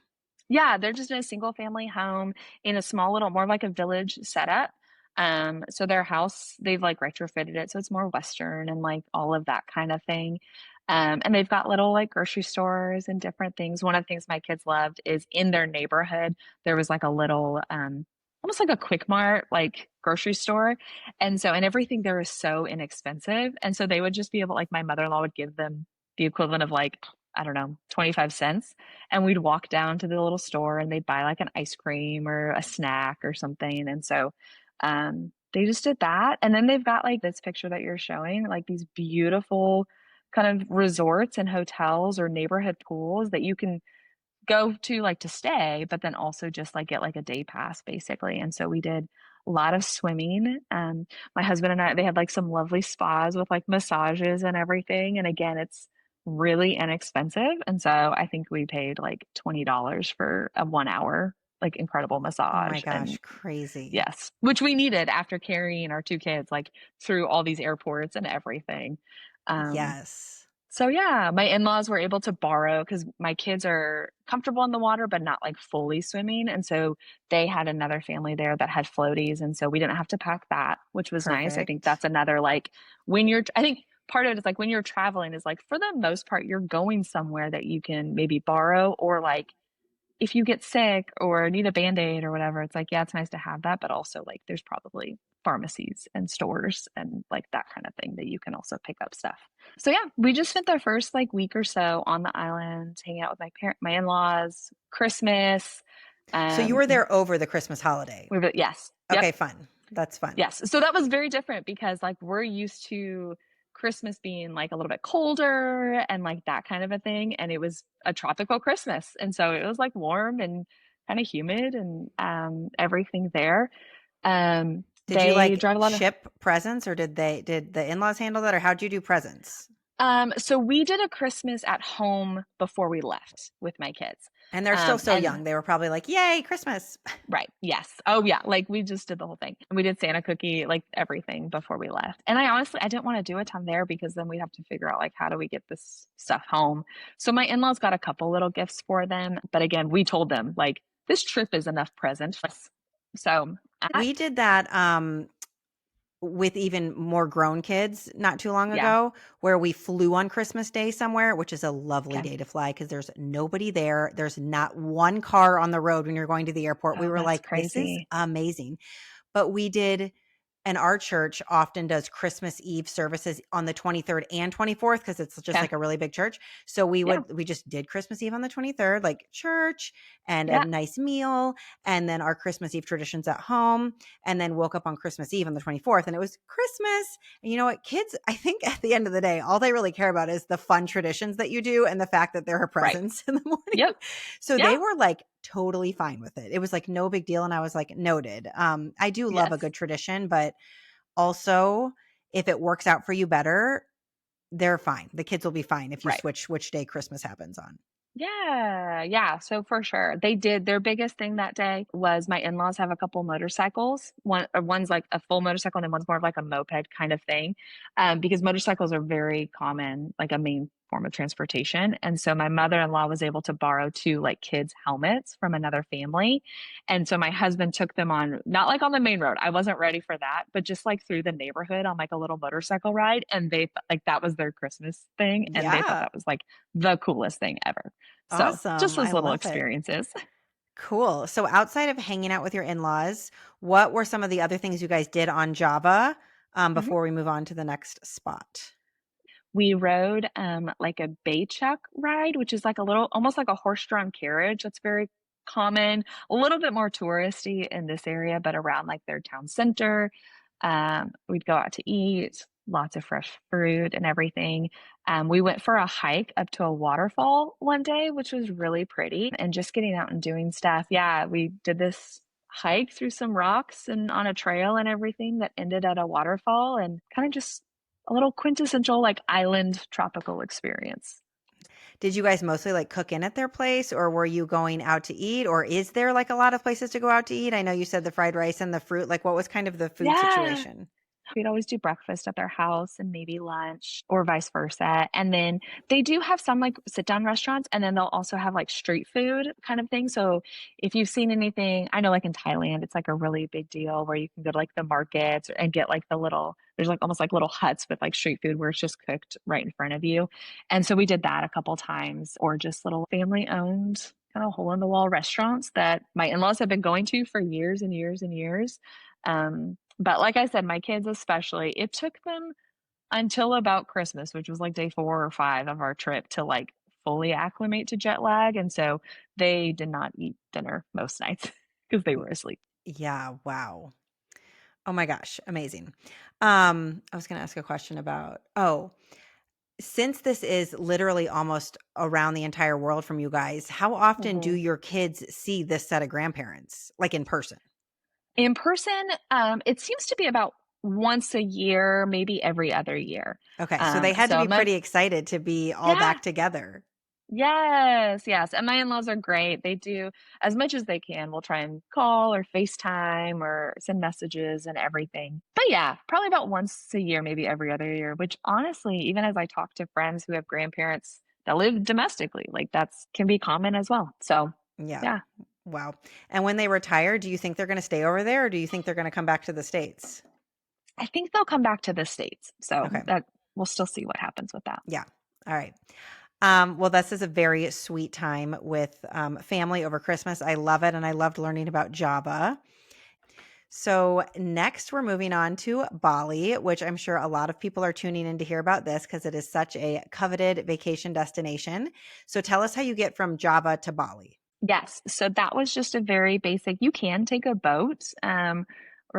B: Yeah, they're just in a single family home in a small little more like a village setup. So their house, they've like retrofitted it so it's more Western and like all of that kind of thing. And they've got little like grocery stores and different things. One of the things my kids loved is in their neighborhood, there was like a little almost like a Quick Mart like grocery store. And everything there is so inexpensive. And so they would just be able, like my mother-in-law would give them the equivalent of like, I don't know, 25 cents and we'd walk down to the little store and they'd buy like an ice cream or a snack or something. And so they just did that. And then they've got like this picture that you're showing, like these beautiful kind of resorts and hotels or neighborhood pools that you can go to like to stay, but then also just like get like a day pass basically. And so we did a lot of swimming. My husband and I, they had like some lovely spas with like massages and everything. And again, it's really inexpensive. And so I think we paid like $20 for a 1 hour, like incredible
A: Oh my
B: massage.
A: gosh,
B: And
A: crazy.
B: yes, which we needed after carrying our two kids like through all these airports and everything. Um,
A: Yes.
B: so yeah, my in-laws were able to borrow because my kids are comfortable in the water, but not like fully swimming. And so they had another family there that had floaties. And so we didn't have to pack that, which was nice. I think
A: Perfect.
B: that's another like I think part of it is like when you're traveling is like for the most part, you're going somewhere that you can maybe borrow or like if you get sick or need a band-aid or whatever, it's like, yeah, it's nice to have that, but also like there's probably pharmacies and stores and like that kind of thing that you can also pick up stuff. So yeah, we just spent the first like week or so on the island, hanging out with my in-laws, Christmas.
A: So you
B: Um,
A: were there over the Christmas holiday.
B: yes, yep.
A: Okay, fun. That's fun.
B: Yes. So that was very different because like we're used to Christmas being like a little bit colder and like that kind of a thing. And it was a tropical Christmas. And so it was like warm and kind of humid and everything there.
A: Did you
B: They
A: like
B: drive a lot of
A: ship presents or did the in-laws handle that or how'd you do presents?
B: so we did a Christmas at home before we left with my kids.
A: And they're still so
B: And
A: young. They were probably like, "Yay, Christmas."
B: right. Yes. Oh, yeah. Like we just did the whole thing. And we did Santa cookie, like everything before we left. And I honestly, I didn't want to do a ton there because then we'd have to figure out like how do we get this stuff home. So my in-laws got a couple little gifts for them. But again, we told them like this trip is enough present. So
A: We did that with even more grown kids not too long
B: yeah.
A: ago, where we flew on Christmas Day somewhere, which is a lovely
B: Okay.
A: day to fly because there's nobody there. There's not one car on the road when you're going to the airport. We
B: Oh,
A: were
B: that's
A: like, this is
B: crazy.
A: amazing. But we did, and our church often does Christmas Eve services on the 23rd and 24th because it's just
B: Okay.
A: like a really big church. So
B: Yeah.
A: we just did Christmas Eve on the 23rd, like church and a
B: Yeah.
A: nice meal, and then our Christmas Eve traditions at home, and then woke up on Christmas Eve on the 24th, and it was Christmas. And you know what? Kids, I think at the end of the day, all they really care about is the fun traditions that you do and the fact that there are
B: Right.
A: presents in the morning.
B: Yep.
A: So they
B: Yeah.
A: were like totally fine with it. It was like no big deal. And I was like, noted. I do love a
B: Yes.
A: good tradition, but also if it works out for you better, they're fine. The kids will be fine if you
B: Right.
A: switch which day Christmas happens on.
B: Yeah, yeah. So for sure, they did their biggest thing that day was my in-laws have a couple motorcycles. One's like a full motorcycle, and then one's more of like a moped kind of thing, because motorcycles are very common, like a main form of transportation. And so my mother-in-law was able to borrow two like kids' helmets from another family, and so my husband took them on not like on the main road. I wasn't ready for that, but just like through the neighborhood on like a little motorcycle ride, and like that was their Christmas thing, and they thought
A: Yeah.
B: that was like the coolest thing ever. So just
A: Awesome.
B: those
A: I
B: little
A: love it.
B: experiences.
A: Cool. So outside of hanging out with your in-laws, what were some of the other things you guys did on Java
B: Mhm.
A: before we move on to the next spot?
B: We rode, like a Becak ride, which is like a little almost like a horse-drawn carriage that's very common, a little bit more touristy in this area, but around, like, their town center. We'd go out to eat, lots of fresh fruit and everything. We went for a hike up to a waterfall one day, which was really pretty, and just getting out and doing stuff. Yeah, we did this hike through some rocks and on a trail and everything that ended at a waterfall, and kinda just a little quintessential, like, island tropical experience.
A: Did you guys mostly like cook in at their place, or were you going out to eat, or is there like a lot of places to go out to eat? I know you said the fried rice and the fruit. Like, what was kind of the food
B: Yeah.
A: situation?
B: We'd always do breakfast at their house and maybe lunch or vice versa. And then they do have some like sit down restaurants, and then they'll also have like street food kind of thing. So if you've seen anything, I know like in Thailand, it's like a really big deal where you can go to like the markets and get like the little, there's like almost like little huts with like street food where it's just cooked right in front of you. And so we did that a couple times, or just little family owned kind of hole in the wall restaurants that my in laws have been going to for years and years and years. But like I said, my kids especially, it took them until about Christmas, which was like day 4 or 5 of our trip to like fully acclimate to jet lag. And so they did not eat dinner most nights because they were asleep.
A: Yeah, wow. Oh my gosh, amazing. I was going to ask a question about, since this is literally almost around the entire world from you guys, how often do
B: Mhm.
A: your kids see this set of grandparents, like in person?
B: In person, it seems to be about once a year, maybe every other year.
A: Okay, so they had to
B: So
A: be
B: my
A: pretty excited to be all
B: yeah,
A: back together.
B: yes, yes, and my in-laws are great. They do as much as they can. We'll try and call or FaceTime or send messages and everything. But yeah, probably about once a year, maybe every other year, which honestly, even as I talk to friends who have grandparents that live domestically, like that's can be common as well. So,
A: Yeah.
B: yeah,
A: Wow. And when they retire, do you think they're going to stay over there, or do you think they're going to come back to the States?
B: I think they'll come back to the States. So
A: Okay.
B: that we'll still see what happens with that.
A: Yeah. All right. Well, this is a very sweet time with family over Christmas. I love it. And I loved learning about Java. So, next, we're moving on to Bali, which I'm sure a lot of people are tuning in to hear about this because it is such a coveted vacation destination. So, tell us how you get from Java to Bali.
B: Yes. So that was just a very basic you can take a boat, or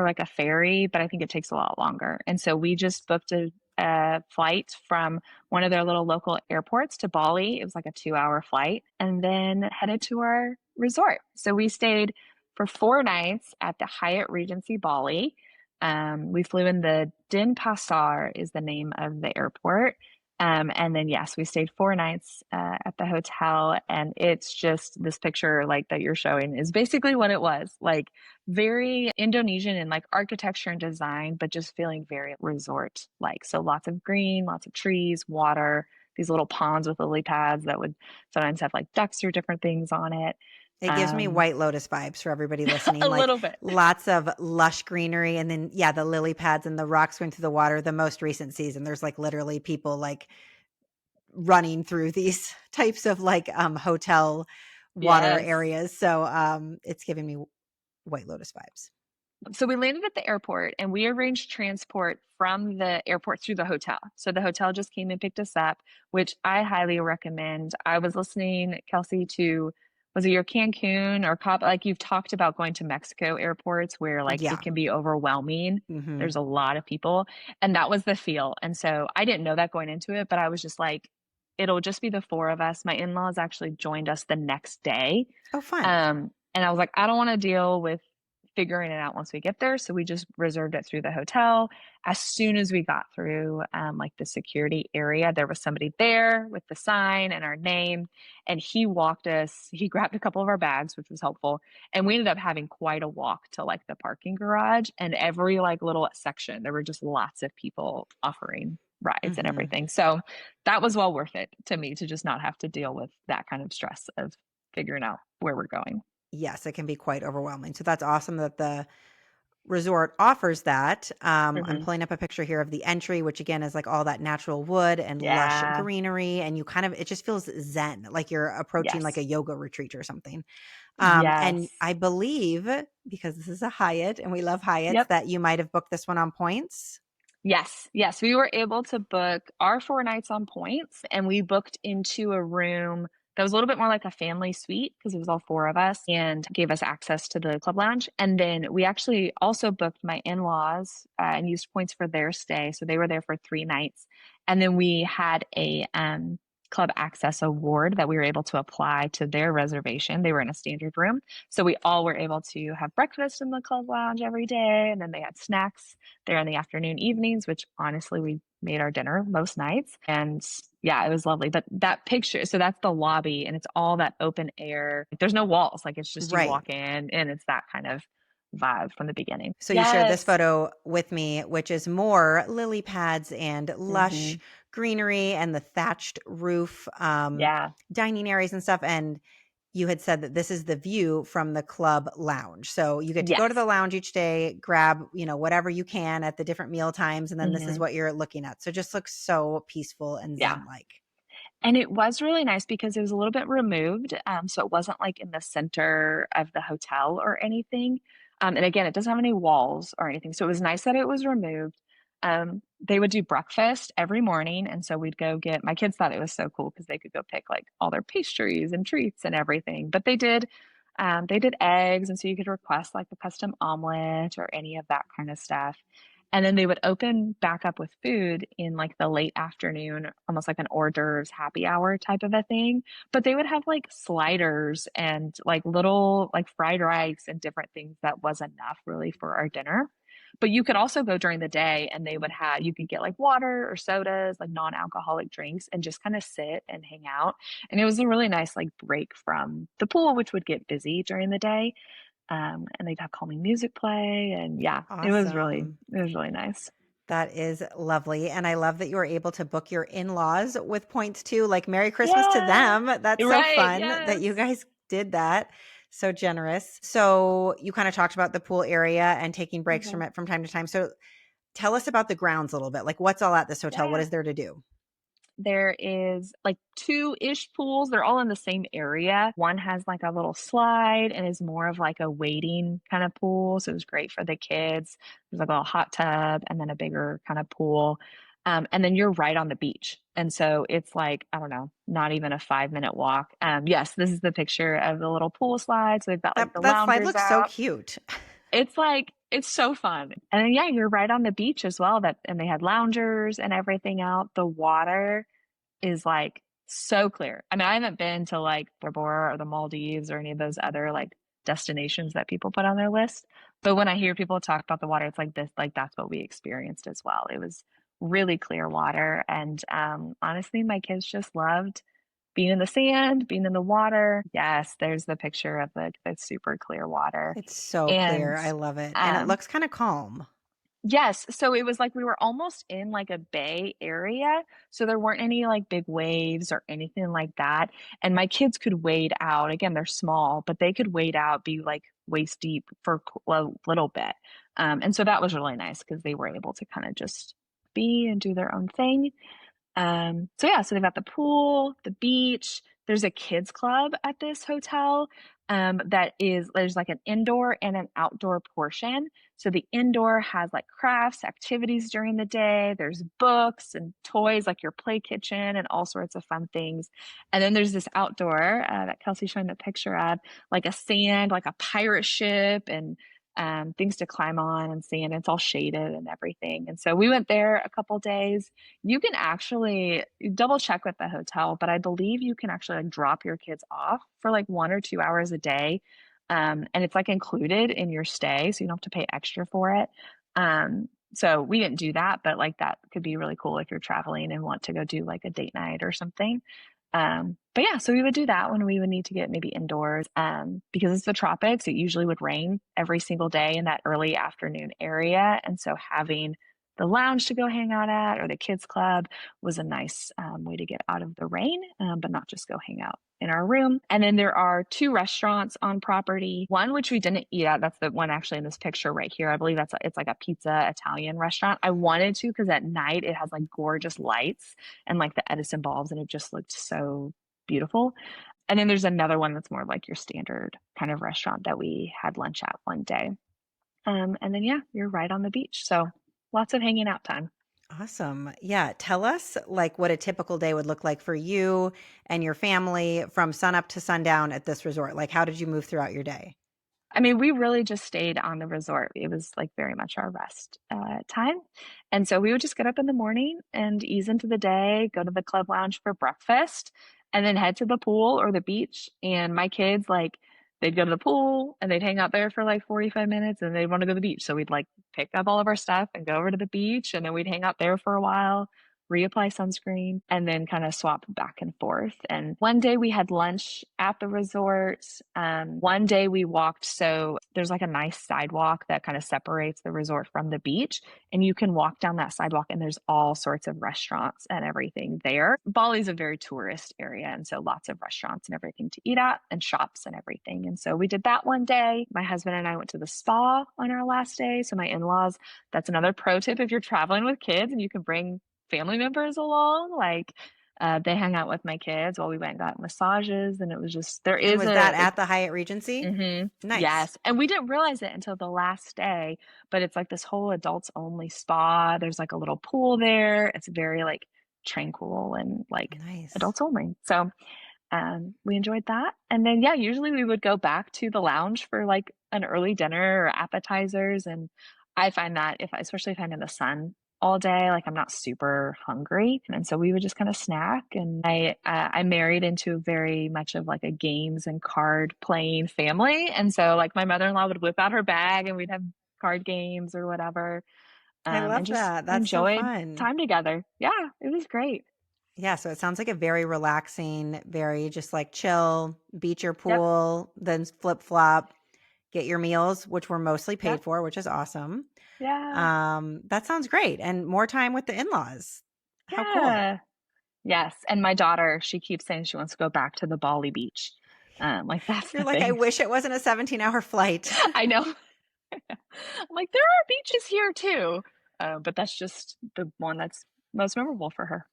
B: like a ferry, but I think it takes a lot longer. And so we just booked a flight from one of their little local airports to Bali. It was like a 2-hour flight, and then headed to our resort. So we stayed for 4 nights at the Hyatt Regency Bali. We flew in the Denpasar is the name of the airport. And then, yes, we stayed 4 nights at the hotel, and it's just this picture like that you're showing is basically what it was like very Indonesian in like architecture and design, but just feeling very resort like. So lots of green, lots of trees, water, these little ponds with lily pads that would sometimes have like ducks or different things on it.
A: It gives me
B: Um,
A: White Lotus vibes for everybody listening,
B: a
A: like
B: little bit.
A: lots of lush greenery and then yeah, the lily pads and the rocks going through the water. The most recent season, there's like literally people like running through these types of like hotel water
B: Yes.
A: areas. So it's giving me White Lotus vibes.
B: So we landed at the airport and we arranged transport from the airport through the hotel. So the hotel just came and picked us up, which I highly recommend. I was listening, Kelsey, to was it your Cancun or Cabo? Like you've talked about going to Mexico airports where like it
A: Yeah.
B: can be overwhelming.
A: Hmm.
B: There's a lot of people, and that was the feel. And so I didn't know that going into it, but I was just like, it'll just be the 4 of us. My in-laws actually joined us the next day.
A: Oh, fun.
B: And I was like, I don't want to deal with figuring it out once we get there. So we just reserved it through the hotel. As soon as we got through like the security area, there was somebody there with the sign and our name. And he walked us, he grabbed a couple of our bags, which was helpful. And we ended up having quite a walk to like the parking garage, and every like little section, there were just lots of people offering rides and
A: Hmm.
B: everything. So that was well worth it to me to just not have to deal with that kind of stress of figuring out where we're going.
A: Yes, it can be quite overwhelming. So that's awesome that the resort offers that. I'm
B: Hmm.
A: pulling up a picture here of the entry, which again is like all that natural wood and lush
B: Yeah.
A: greenery. And you kind of, it just feels zen, like you're approaching like
B: Yes.
A: a yoga retreat or something. And
B: Yes.
A: I believe because this is a Hyatt and we love Hyatts
B: Yep.
A: that you might have booked this one on points.
B: Yes, yes, we were able to book our 4 nights on points, and we booked into a room that was a little bit more like a family suite because it was all four of us and gave us access to the club lounge. And then we actually also booked my in-laws and used points for their stay. So they were there for 3 nights. And then we had a club access award that we were able to apply to their reservation. They were in a standard room. So we all were able to have breakfast in the club lounge every day. And then they had snacks there in the afternoon, evenings, which honestly, we made our dinner most nights. And yeah, it was lovely. But that picture, so that's the lobby and it's all that open air. There's no walls. Like it's just you
A: Right.
B: walk in and it's that kind of vibe from the beginning.
A: So you shared this
B: Yes.
A: photo with me, which is more lily pads and lush
B: Hmm.
A: greenery and the thatched roof,
B: Yeah.
A: dining areas and stuff. And you had said that this is the view from the club lounge. So you get to go to the
B: Yes.
A: lounge each day, grab, whatever you can at the different meal times. And then this is
B: Hmm.
A: what you're looking at. So it just looks so peaceful and
B: Yeah.
A: zen like.
B: And it was really nice because it was a little bit removed. So it wasn't like in the center of the hotel or anything. And again, it doesn't have any walls or anything. So it was nice that it was removed. They would do breakfast every morning. And so we'd go get, my kids thought it was so cool because they could go pick like all their pastries and treats and everything. But they did eggs. And so you could request like a custom omelet or any of that kind of stuff. And then they would open back up with food in like the late afternoon, almost like an hors d'oeuvres happy hour type of a thing. But they would have like sliders and like little like fried rice and different things that was enough really for our dinner. But you could also go during the day and you could get like water or sodas, like non-alcoholic drinks, and just kind of sit and hang out. And it was a really nice like break from the pool, which would get busy during the day. And they'd have calming music play, and yeah,
A: Awesome.
B: it was really nice.
A: That is lovely. And I love that you were able to book your in laws with points too. Like, Merry Christmas to
B: Yeah,
A: them. That's so
B: right.
A: fun that
B: Yes.
A: you guys did that. So generous. So, you kind of talked about the pool area and taking breaks from
B: Hmm.
A: it from time to time. So, tell us about the grounds a little bit. Like, what's all at this hotel? What
B: Yeah.
A: is there to do?
B: There is like two-ish pools. They're all in the same area. One has like a little slide and is more of like a wading kind of pool. So it was great for the kids. There's like a little hot tub and then a bigger kind of pool. And then you're right on the beach. And so it's like, I don't know, not even a 5-minute walk. Yes, this is the picture of the little pool slide. So they've got like the
A: That slide
B: loungers
A: looks so
B: out.
A: cute.
B: It's like it's so fun. And then yeah, you're right on the beach as well. That and they had loungers and everything out. The water is like so clear. I mean, I haven't been to like Bora Bora or the Maldives or any of those other like destinations that people put on their list. But when I hear people talk about the water, it's like this, like that's what we experienced as well. It was really clear water. And honestly, my kids just loved being in the sand, being in the water. Yes, there's the picture of the super clear water.
A: It's so clear.
B: And
A: I love it. And it
B: um,
A: looks kind of calm.
B: yes, so it was like we were almost in like a bay area, so there weren't any like big waves or anything like that. And my kids could wade out. Again, they're small, but they could wade out, be like waist deep for a little bit. And so that was really nice because they were able to kind of just be and do their own thing. So yeah, so they've got the pool, the beach. There's a kids club at this hotel. There's like an indoor and an outdoor portion. So the indoor has like crafts, activities during the day. There's books and toys like your play kitchen and all sorts of fun things. And then there's this outdoor that Kelsey's showing the picture of, like a sand, like a pirate ship and things to climb on and see. And it's all shaded and everything. And so we went there a couple days. You can actually double check with the hotel, but I believe you can actually like drop your kids off for like 1 or 2 hours a day. And it's like included in your stay, so you don't have to pay extra for it. So we didn't do that, but like that could be really cool if you're traveling and want to go do like a date night or something. But yeah, so we would do that when we would need to get maybe indoors. Because it's the tropics, it usually would rain every single day in that early afternoon area. And so having the lounge to go hang out at or the kids club was a nice way to get out of the rain, but not just go hang out in our room. And then there are two restaurants on property. One which we didn't eat at. That's the one actually in this picture right here. I believe it's like a pizza Italian restaurant. I wanted to because at night it has like gorgeous lights and like the Edison bulbs, and it just looked so beautiful. And then there's another one that's more like your standard kind of restaurant that we had lunch at one day. And then yeah, you're right on the beach. So lots of hanging out time.
A: Awesome. Yeah. Tell us like what a typical day would look like for you and your family from sunup to sundown at this resort. Like, how did you move throughout your day?
B: I mean, we really just stayed on the resort. It was like very much our rest time. And so we would just get up in the morning and ease into the day, go to the club lounge for breakfast, and then head to the pool or the beach. And my kids, like, they'd go to the pool and they'd hang out there for like 45 minutes and they'd want to go to the beach. So we'd like pick up all of our stuff and go over to the beach. And then we'd hang out there for a while, reapply sunscreen, and then kind of swap back and forth. And one day we had lunch at the resort. One day we walked. So there's like a nice sidewalk that kind of separates the resort from the beach. And you can walk down that sidewalk, and there's all sorts of restaurants and everything there. Bali's a very tourist area. And so lots of restaurants and everything to eat at, and shops and everything. And so we did that one day. My husband and I went to the spa on our last day. So my in laws, that's another pro tip if you're traveling with kids and you can bring family members along. Like, they hang out with my kids while we went and got massages, and it was just there
A: And
B: is
A: was
B: a
A: that at the Hyatt Regency? Nice.
B: yes, and we didn't realize it until the last day, but it's like this whole adults only spa. There's like a little pool there. It's very like tranquil and like
A: Nice.
B: adults only. So we enjoyed that. And then, yeah, usually we would go back to the lounge for like an early dinner or appetizers. And I find that especially if I'm in the sun all day, like I'm not super hungry. And so we would just kind of snack. And I married into very much of like a games and card playing family. And so like my mother-in-law would whip out her bag and we'd have card games or whatever,
A: I
B: and
A: love
B: just
A: that. That's so
B: enjoyed
A: fun.
B: time together. Yeah, it was great.
A: Yeah, so it sounds like a very relaxing, very just like chill, beach or
B: Yep.
A: pool, then flip flop, get your meals, which were mostly paid
B: Yep.
A: for, which is awesome.
B: Yeah.
A: That sounds great. And more time with the in-laws. How cool.
B: Yeah. Yes, and my daughter, she keeps saying she wants to go back to the Bali beach. Like that's
A: You're
B: the
A: like, I
B: thing.
A: wish it wasn't a 17-hour flight.
B: I know. I'm like, there are beaches here too, but that's just the one that's most memorable for her.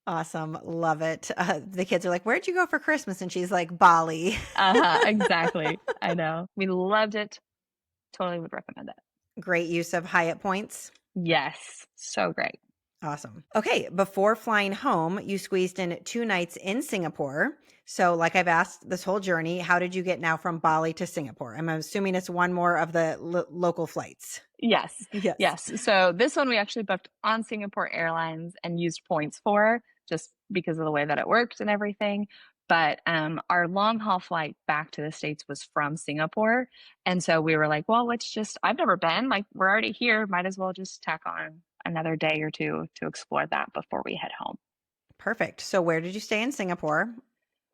A: Awesome. Love it. The kids are like, where'd you go for Christmas? And she's like, Bali.
B: Exactly. I know. We loved it. Totally would recommend it.
A: Great use of Hyatt points.
B: Yes, so great.
A: Awesome. Okay. Before flying home, you squeezed in 2 nights in Singapore. So, like I've asked this whole journey, how did you get now from Bali to Singapore? I'm assuming it's one more of the local flights.
B: Yes,
A: Yes.
B: yes. So this one we actually booked on Singapore Airlines and used points for just because of the way that it worked and everything. But our long haul flight back to the States was from Singapore. And so we were like, well, I've never been, like, we're already here. Might as well just tack on another day or two to explore that before we head home.
A: Perfect. So, where did you stay in Singapore?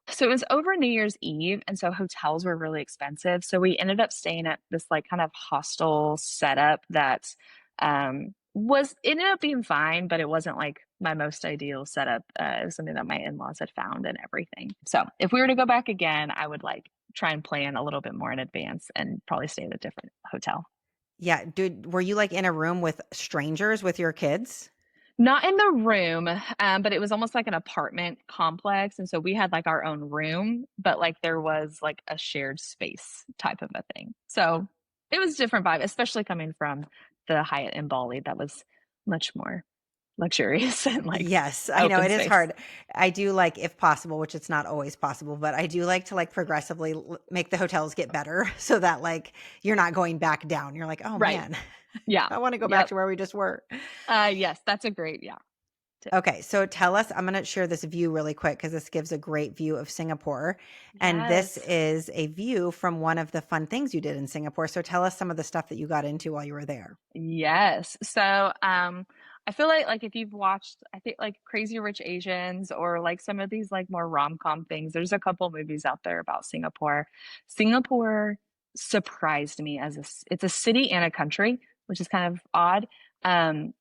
B: So it was over New Year's Eve, and so hotels were really expensive. So we ended up staying at this like kind of hostel setup that was ended up being fine, but it wasn't like my most ideal setup. It was something that my in-laws had found and everything. So if we were to go back again, I would like try and plan a little bit more in advance and probably stay at a different hotel.
A: Yeah. Dude, were you like in a room with strangers with your kids?
B: Not in the room, but it was almost like an apartment complex. And so we had like our own room, but like there was like a shared space type of a thing. So it was a different vibe, especially coming from the Hyatt in Bali that was much more luxurious and like
A: Yes, I know
B: open
A: it is
B: space.
A: hard. I do like, if possible, which it's not always possible, but I do like to like progressively make the hotels get better so that like you're not going back down. You're like, oh
B: Right.
A: man,
B: Yeah.
A: I want to go back
B: Yep.
A: to where we just were.
B: Yes, that's a great, yeah. Tip.
A: Okay, so tell us, I'm going to share this view really quick because this gives a great view of Singapore. And this
B: Yes.
A: is a view from one of the fun things you did in Singapore. So tell us some of the stuff that you got into while you were there.
B: Yes. So, I feel like if you've watched, I think like Crazy Rich Asians or like some of these like more rom-com things, there's a couple movies out there about Singapore. Singapore surprised me it's a city and a country, which is kind of odd.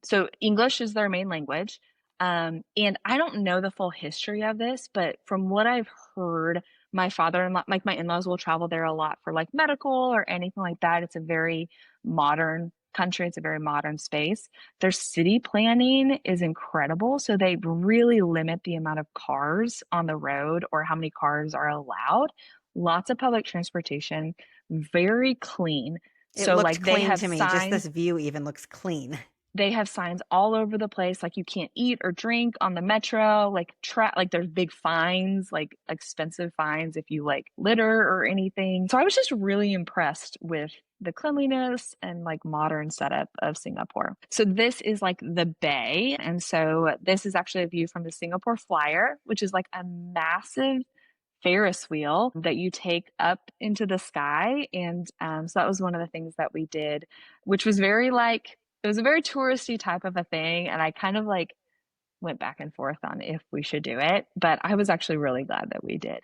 B: So English is their main language. And I don't know the full history of this, but from what I've heard, my father-in-law, like my in-laws will travel there a lot for like medical or anything like that. It's a very modern country. It's a very modern space. Their city planning is incredible. So they really limit the amount of cars on the road or how many cars are allowed. Lots of public transportation, very clean.
A: It
B: So
A: looked
B: like they
A: clean
B: have
A: to me. Just
B: signs
A: this view even looks clean.
B: they have signs all over the place, like you can't eat or drink on the metro, like there's big fines, like expensive fines if you like litter or anything. So I was just really impressed with the cleanliness and like modern setup of Singapore. So this is like the bay. And so this is actually a view from the Singapore Flyer, which is like a massive Ferris wheel that you take up into the sky. And so that was one of the things that we did, which was very like, it was a very touristy type of a thing. And I kind of like went back and forth on if we should do it, but I was actually really glad that we did.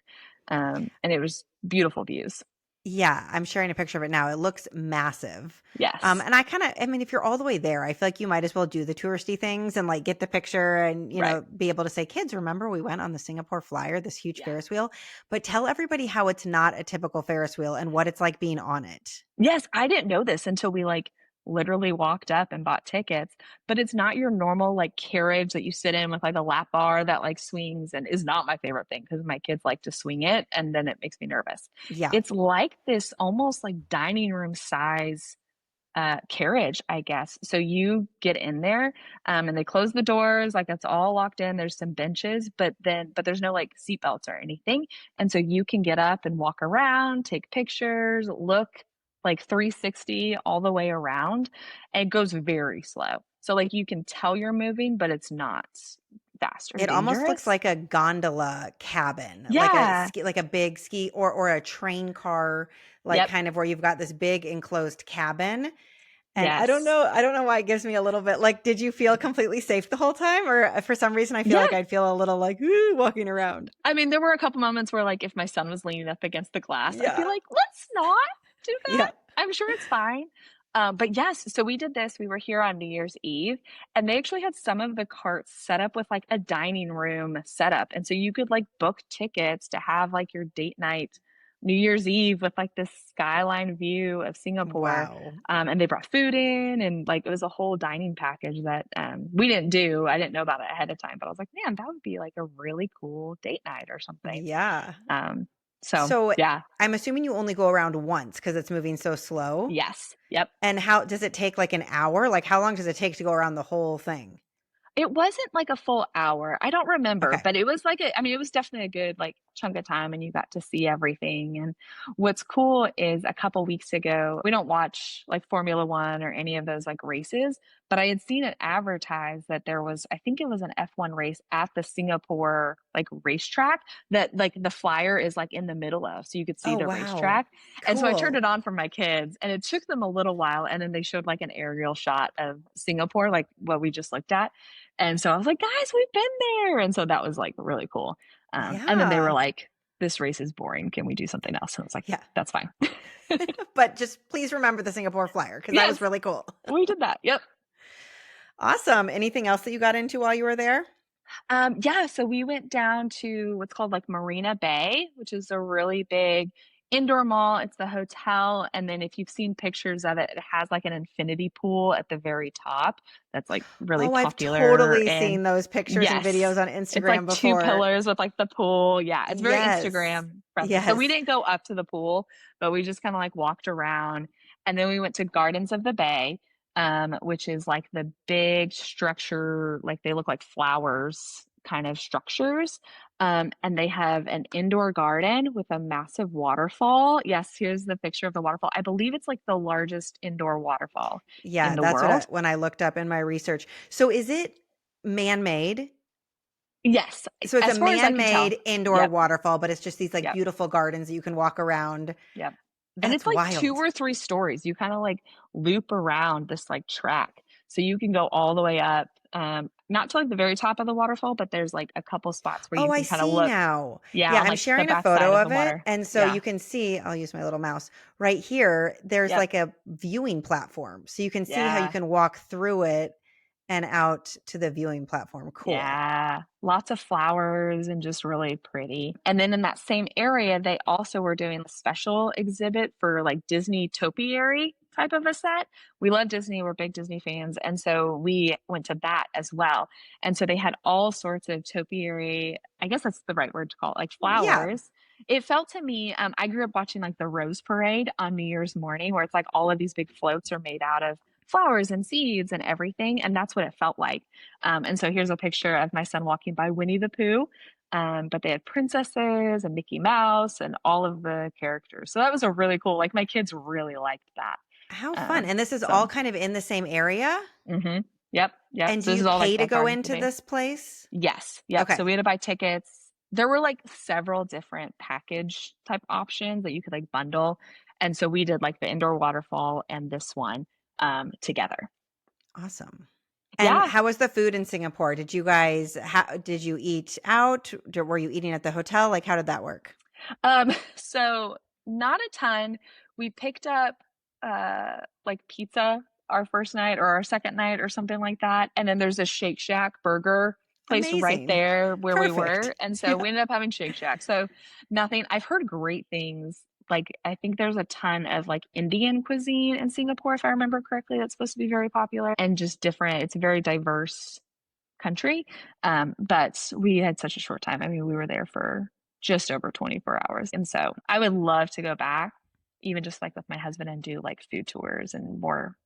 B: And it was beautiful views.
A: Yeah, I'm sharing a picture of it now. It looks massive.
B: Yes.
A: And I mean, if you're all the way there, I feel like you might as well do the touristy things and like get the picture and,
B: Right.
A: be able to say, kids, remember we went on the Singapore Flyer, this huge
B: Yeah.
A: Ferris wheel, but tell everybody how it's not a typical Ferris wheel and what it's like being on it.
B: Yes, I didn't know this until we like literally walked up and bought tickets, but it's not your normal like carriage that you sit in with like a lap bar that like swings and is not my favorite thing because my kids like to swing it and then it makes me nervous.
A: Yeah.
B: It's like this almost like dining room size carriage, I guess. So you get in there, and they close the doors, like it's all locked in. There's some benches, but there's no like seatbelts or anything. And so you can get up and walk around, take pictures, look like 360 all the way around. And it goes very slow. So like you can tell you're moving, but it's not fast or
A: It almost looks
B: dangerous.
A: like a gondola cabin,
B: Yeah.
A: like a big ski or a train car, like
B: Yep.
A: kind of where you've got this big enclosed cabin. And
B: Yes.
A: I don't know why it gives me a little bit like, did you feel completely safe the whole time? Or for some reason, I feel
B: Yeah.
A: like I'd feel a little like, ooh, walking around.
B: I mean, there were a couple moments where, like, if my son was leaning up against the glass, I'd be
A: Yeah.
B: like, let's not do
A: Yeah.
B: that. I'm sure it's fine. But yes, so we did this. We were here on New Year's Eve, and they actually had some of the carts set up with like a dining room setup. And so you could like book tickets to have like your date night New Year's Eve with like this skyline view of Singapore.
A: Wow.
B: And they brought food in, and like it was a whole dining package that we didn't do. I didn't know about it ahead of time, but I was like, man, that would be like a really cool date night or something.
A: Yeah.
B: Um, so
A: So
B: yeah,
A: I'm assuming you only go around once because it's moving so slow.
B: yes, yep.
A: And how does it take like an hour? Like, how long does it take to go around the whole thing?
B: It wasn't like a full hour. I don't remember,
A: Okay.
B: but it was like I mean, it was definitely a good like chunk of time and you got to see everything. And what's cool is a couple weeks ago, we don't watch like Formula One or any of those like races, but I had seen it advertised that there was, I think it was an F1 race at the Singapore like racetrack that like the flyer is like in the middle of, so you could see
A: Oh,
B: the
A: wow.
B: racetrack. And so I turned
A: Cool.
B: it on for my kids and it took them a little while. And then they showed like an aerial shot of Singapore, like what we just looked at. And so I was like, guys, we've been there. And so that was like really cool. And then they were
A: Yeah.
B: like, this race is boring. Can we do something else? And I was like,
A: Yeah.
B: that's fine.
A: But just please remember the Singapore Flyer because that
B: Yes,
A: was really cool.
B: we did that. Yep.
A: Awesome. Anything else that you got into while you were there?
B: Yeah, so we went down to what's called like Marina Bay, which is a really big indoor mall. It's the hotel. And then if you've seen pictures of it, it has like an infinity pool at the very top that's like really
A: Oh, I've
B: popular.
A: totally
B: And
A: seen those pictures and
B: yes,
A: videos on
B: it's like
A: Instagram
B: two
A: before.
B: pillars with like the pool. Yeah, it's very
A: Yes.
B: Instagram friendly. So we
A: Yes.
B: didn't go up to the pool, but we just kind of like walked around. And then we went to Gardens of the Bay, which is like the big structure, like they look like flowers kind of structures. And they have an indoor garden with a massive waterfall. Yes, here's the picture of the waterfall. I believe it's like the largest indoor waterfall in
A: Yeah,
B: the
A: that's
B: world.
A: when I looked up in my research. So is it man-made?
B: Yes,
A: So it's a
B: as far as I can
A: man-made
B: tell.
A: indoor
B: Yep,
A: waterfall, but it's just these like
B: yep,
A: beautiful gardens that you can walk around.
B: yep. And
A: That's
B: it's like two
A: wild.
B: or three stories. You kind of like loop around this like track. So you can go all the way up, not to like the very top of the waterfall, but there's like a couple spots where
A: Oh,
B: you
A: I
B: can kind of
A: see
B: look,
A: now.
B: yeah,
A: Yeah,
B: on
A: I'm
B: like the
A: sharing a
B: backside
A: photo
B: of the
A: of it.
B: water.
A: And so
B: Yeah.
A: you can see, I'll use my little mouse right here. There's
B: Yep.
A: like a viewing platform. So you can see how you
B: Yeah.
A: can walk through it and out to the viewing platform. Cool.
B: Yeah, lots of flowers and just really pretty. And then in that same area, they also were doing a special exhibit for like Disney topiary type of a set. We love Disney, we're big Disney fans. And so we went to that as well. And so they had all sorts of topiary, I guess that's the right word to call it, like
A: Yeah.
B: flowers. It felt to me, I grew up watching like the Rose Parade on New Year's morning, where it's like all of these big floats are made out of flowers and seeds and everything. And that's what it felt like. And so here's a picture of my son walking by Winnie the Pooh. But they had princesses and Mickey Mouse and all of the characters. So that was a really cool, like my kids really liked that.
A: How fun. And this is all
B: So,
A: kind of in the same area?
B: yep, yep.
A: And
B: So
A: do
B: this
A: you
B: is all like
A: pay to
B: at
A: go
B: Gardens of
A: into
B: Bay.
A: this place?
B: Yes. Yep. So
A: Okay.
B: we had to buy tickets. There were like several different package type options that you could like bundle. And so we did like the indoor waterfall and this one together.
A: Awesome. And
B: Yeah.
A: how was the food in Singapore? Did you guys did you eat out? Were you eating at the hotel? Like how did that work?
B: So not a ton. We picked up like pizza our first night or our second night or something like that. And then there's a Shake Shack burger place right
A: Amazing.
B: there where we
A: Perfect.
B: were. And so
A: Yeah.
B: we ended up having Shake Shack. So nothing, I've heard great things. Like I think there's a ton of like Indian cuisine in Singapore, if I remember correctly, that's supposed to be very popular and just different. It's a very diverse country. But we had such a short time. I mean, we were there for just over 24 hours. And so I would love to go back, even just like with my husband and do like food tours and more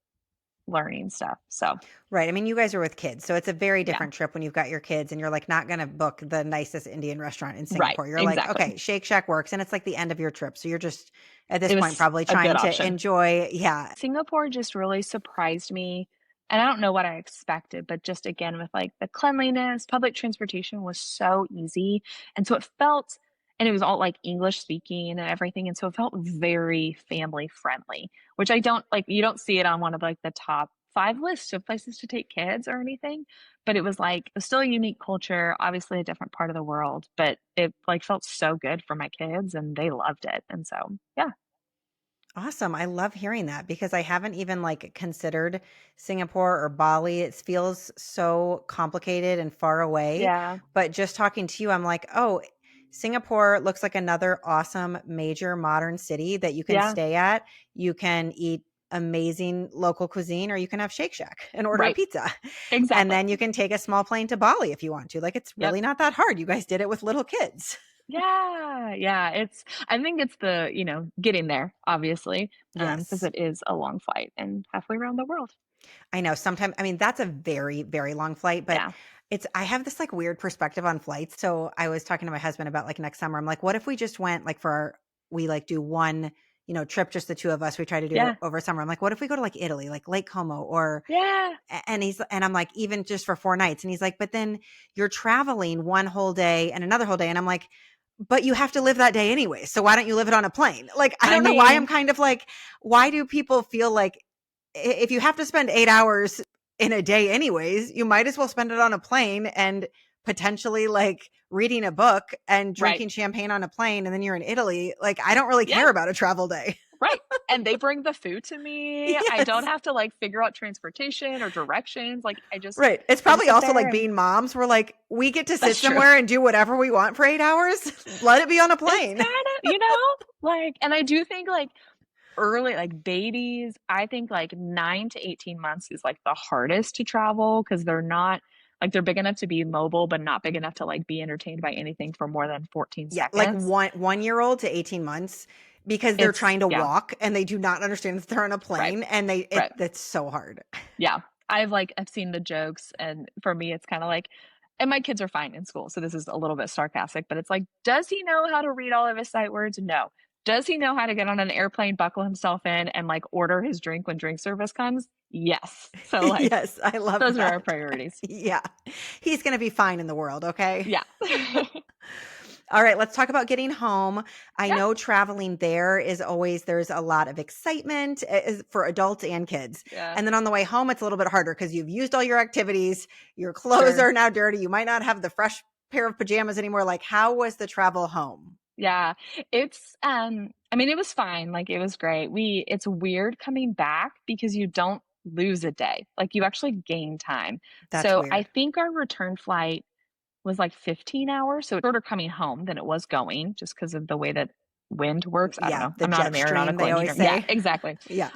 B: learning stuff. So
A: Right. I mean, you guys are with kids, so it's a very
B: yeah,
A: different trip when you've got your kids and you're like not going to book the nicest Indian restaurant in
B: right.
A: Singapore. You're like,
B: Exactly.
A: okay, Shake Shack works and it's like the end of your trip. So you're just at this
B: It
A: point
B: was
A: probably
B: a good
A: trying to
B: option.
A: enjoy, yeah.
B: Singapore just really surprised me. And I don't know what I expected, but just again, with like the cleanliness, public transportation was so easy. And so it felt, and it was all like English speaking and everything. And so it felt very family friendly, which I don't like, you don't see it on one of like the top 5 lists of places to take kids or anything. But it was like, it was still a unique culture, obviously a different part of the world, but it like felt so good for my kids and they loved it. And so, yeah,
A: Awesome. I love hearing that because I haven't even like considered Singapore or Bali. It feels so complicated and far away.
B: yeah,
A: But just talking to you, I'm like, oh, Singapore looks like another awesome major modern city that you can
B: yeah,
A: stay at. You can eat amazing local cuisine or you can have Shake Shack and order a
B: right.
A: pizza. And
B: Exactly.
A: then you can take a small plane to Bali if you want to. Like it's
B: Yep.
A: really not that hard. You guys did it with little kids.
B: Yeah, yeah, it's I think it's the, getting there, obviously, because
A: Yes.
B: it is a long flight and halfway around the world.
A: I know sometimes I mean, that's a very, very long flight, but
B: Yeah,
A: I have this like weird perspective on flights. So I was talking to my husband about like next summer. I'm like, what if we just went like we like do one, trip, just the two of us. We try to do it
B: yeah,
A: over summer. I'm like, what if we go to like Italy, like Lake Como or
B: yeah,
A: and I'm like, even just for 4 nights. And he's like, but then you're traveling one whole day and another whole day. And I'm like, but you have to live that day anyway. So why don't you live it on a plane? Like, I
B: I
A: don't know why I'm
B: mean,
A: kind of like, why do people feel like if you have to spend 8 hours in a day anyways, you might as well spend it on a plane and potentially like reading a book and
B: right,
A: drinking champagne on a plane and then you're in Italy. Like I don't really
B: yeah,
A: care about a travel day.
B: right, and they bring the food to me, I don't
A: Yes.
B: have to, like, figure out transportation or directions, like,
A: Right. It's
B: I just
A: probably
B: sit
A: also
B: there
A: like
B: and
A: being moms. We're like, we get to sit
B: that's true.
A: somewhere and do whatever we want for 8 hours. Let it be on a
B: It's
A: plane.
B: kinda like and I do think, like, early like babies, I think like 9 to 18 months is like the hardest to travel because they're not like they're big enough to be mobile, but not big enough to like be entertained by anything for more than 14
A: Yeah. Like
B: seconds.
A: one year old to 18 months because they're
B: It's
A: trying to
B: yeah,
A: walk and they do not understand that they're on a
B: right,
A: plane and
B: right.
A: that's so hard.
B: Yeah. I've seen the jokes and for me it's kind of like and my kids are fine in school, so this is a little bit sarcastic, but it's like, does he know how to read all of his sight words? No. Does he know how to get on an airplane, buckle himself in, and like order his drink when drink service comes? Yes. So like
A: Yes, I love
B: those are our
A: that.
B: priorities.
A: Yeah. He's going to be fine in the world, okay?
B: Yeah.
A: All right, let's talk about getting home. I
B: Yeah.
A: know traveling there is always there's a lot of excitement for adults and kids.
B: Yeah.
A: And then on the way home it's a little bit harder cuz you've used all your activities, your clothes
B: Sure.
A: are now dirty, you might not have the fresh pair of pajamas anymore. Like how was the travel home?
B: Yeah. It's I mean it was fine. Like it was great. It's weird coming back because you don't lose a day. Like you actually gain time.
A: That's
B: So I
A: weird.
B: think our return flight was like 15 hours. So it's shorter coming home than it was going just because of the way that wind works. I don't
A: Yeah,
B: know.
A: the
B: I'm not an
A: jet stream,
B: aeronautical
A: they always
B: engineer. Yeah,
A: say.
B: exactly.
A: Yeah.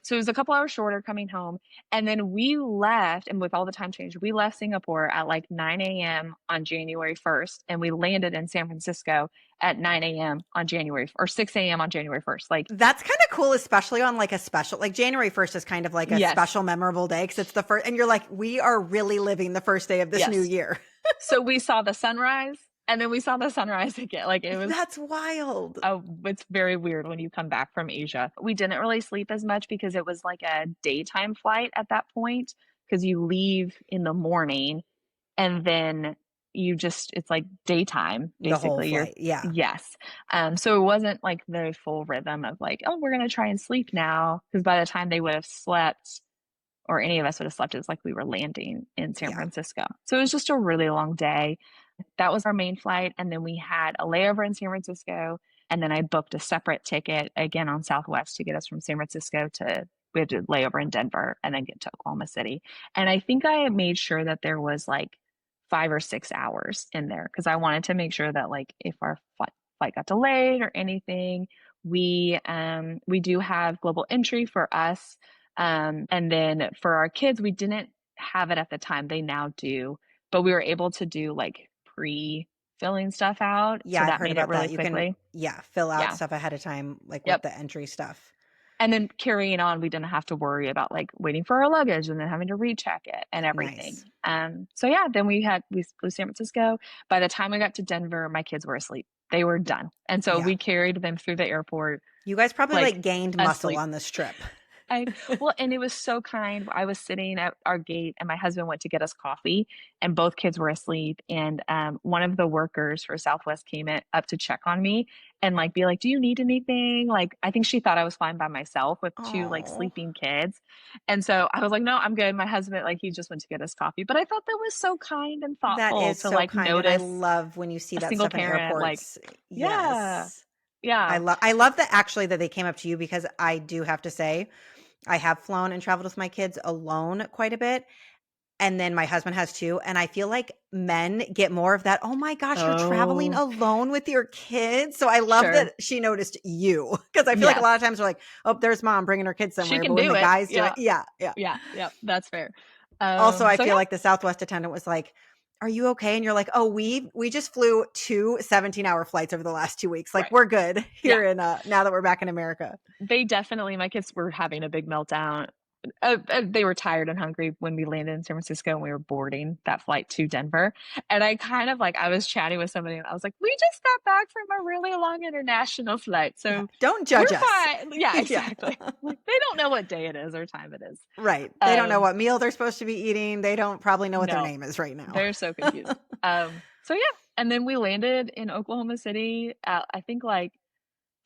B: So it was a couple hours shorter coming home. And then we left, and with all the time change, we left Singapore at like 9 a.m. on January 1st, and we landed in San Francisco at 9 a.m. on January or 6 a.m. on January 1st. Like,
A: That's kind of cool, especially on like a special, like January 1st is kind of like a
B: yes,
A: special, memorable day because it's the first, and you're like, we are really living the first day of this new
B: yes.
A: year.
B: So we saw the sunrise, and then we saw the sunrise again. Like it was
A: That's wild.
B: it's very weird when you come back from Asia. We didn't really sleep as much because it was like a daytime flight at that point because you leave in the morning and then it's like daytime
A: The whole
B: basically. You're
A: flight. Yeah.
B: yes. So it wasn't like the full rhythm of like, oh, we're gonna try and sleep now because by the time they would have slept or any of us would have slept, it was like we were landing in San
A: Yeah.
B: Francisco. So it was just a really long day. That was our main flight. And then we had a layover in San Francisco. And then I booked a separate ticket again on Southwest to get us from San Francisco we had to lay over in Denver and then get to Oklahoma City. And I think I made sure that there was like 5 or 6 hours in there because I wanted to make sure that like if our flight got delayed or anything, we do have global entry for us. And then for our kids, we didn't have it at the time. They now do, but we were able to do like pre-filling stuff out.
A: Yeah.
B: So
A: I've
B: that
A: heard
B: made it
A: about
B: really
A: that. You can,
B: quickly.
A: yeah, fill out
B: Yeah.
A: stuff ahead of time, like with
B: Yep.
A: the entry stuff.
B: And then carrying on, we didn't have to worry about like waiting for our luggage and then having to recheck it and everything.
A: Nice.
B: So yeah, then we flew San Francisco. By the time we got to Denver, my kids were asleep. They were done. And so
A: Yeah.
B: we carried them through the airport.
A: You guys probably like gained muscle
B: asleep.
A: on this trip.
B: Well, and it was so kind. I was sitting at our gate and my husband went to get us coffee and both kids were asleep. And one of the workers for Southwest came up to check on me and like be like, do you need anything? Like, I think she thought I was flying by myself with two like
A: Oh,
B: sleeping kids. And so I was like, no, I'm good. My husband, like he just went to get us coffee. But I thought that was so kind and
A: that
B: thoughtful
A: is
B: to
A: so
B: like
A: kind. And I
B: notice
A: love when you see
B: a
A: that
B: single
A: stuff in
B: parent, like,
A: airports.
B: yeah,
A: Yes.
B: yeah,
A: I love that actually that they came up to you because I do have to say, I have flown and traveled with my kids alone quite a bit. And then my husband has too. And I feel like men get more of that. Oh my gosh, you're traveling
B: oh,
A: alone with your kids. So I love
B: sure.
A: that she noticed you because I feel like a
B: Yes,
A: lot of times we're like, oh, there's mom bringing her kids
B: she
A: somewhere.
B: can
A: But when
B: do
A: the
B: it.
A: guys do it,
B: Yeah.
A: yeah, yeah.
B: Yeah, yeah, that's fair.
A: Also, I
B: So
A: feel
B: yeah,
A: like the Southwest attendant was like, are you okay? And you're like, oh, we just flew two 17-hour flights over the last 2 weeks. Like
B: right.
A: we're good
B: Yeah,
A: here in now that we're back in America.
B: my kids were having a big meltdown. They were tired and hungry when we landed in San Francisco and we were boarding that flight to Denver. And I kind of like, I was chatting with somebody and I was like, we just got back from a really long international flight.
A: Yeah.
B: So
A: Don't
B: we're
A: judge us.
B: fine. Yeah,
A: Yeah.
B: exactly. Like they don't know what day it is or time it is.
A: Right. They don't know what meal they're supposed to be eating. They don't probably know what their
B: No,
A: name is right now.
B: they're so confused. So yeah. And then we landed in Oklahoma City at, I think like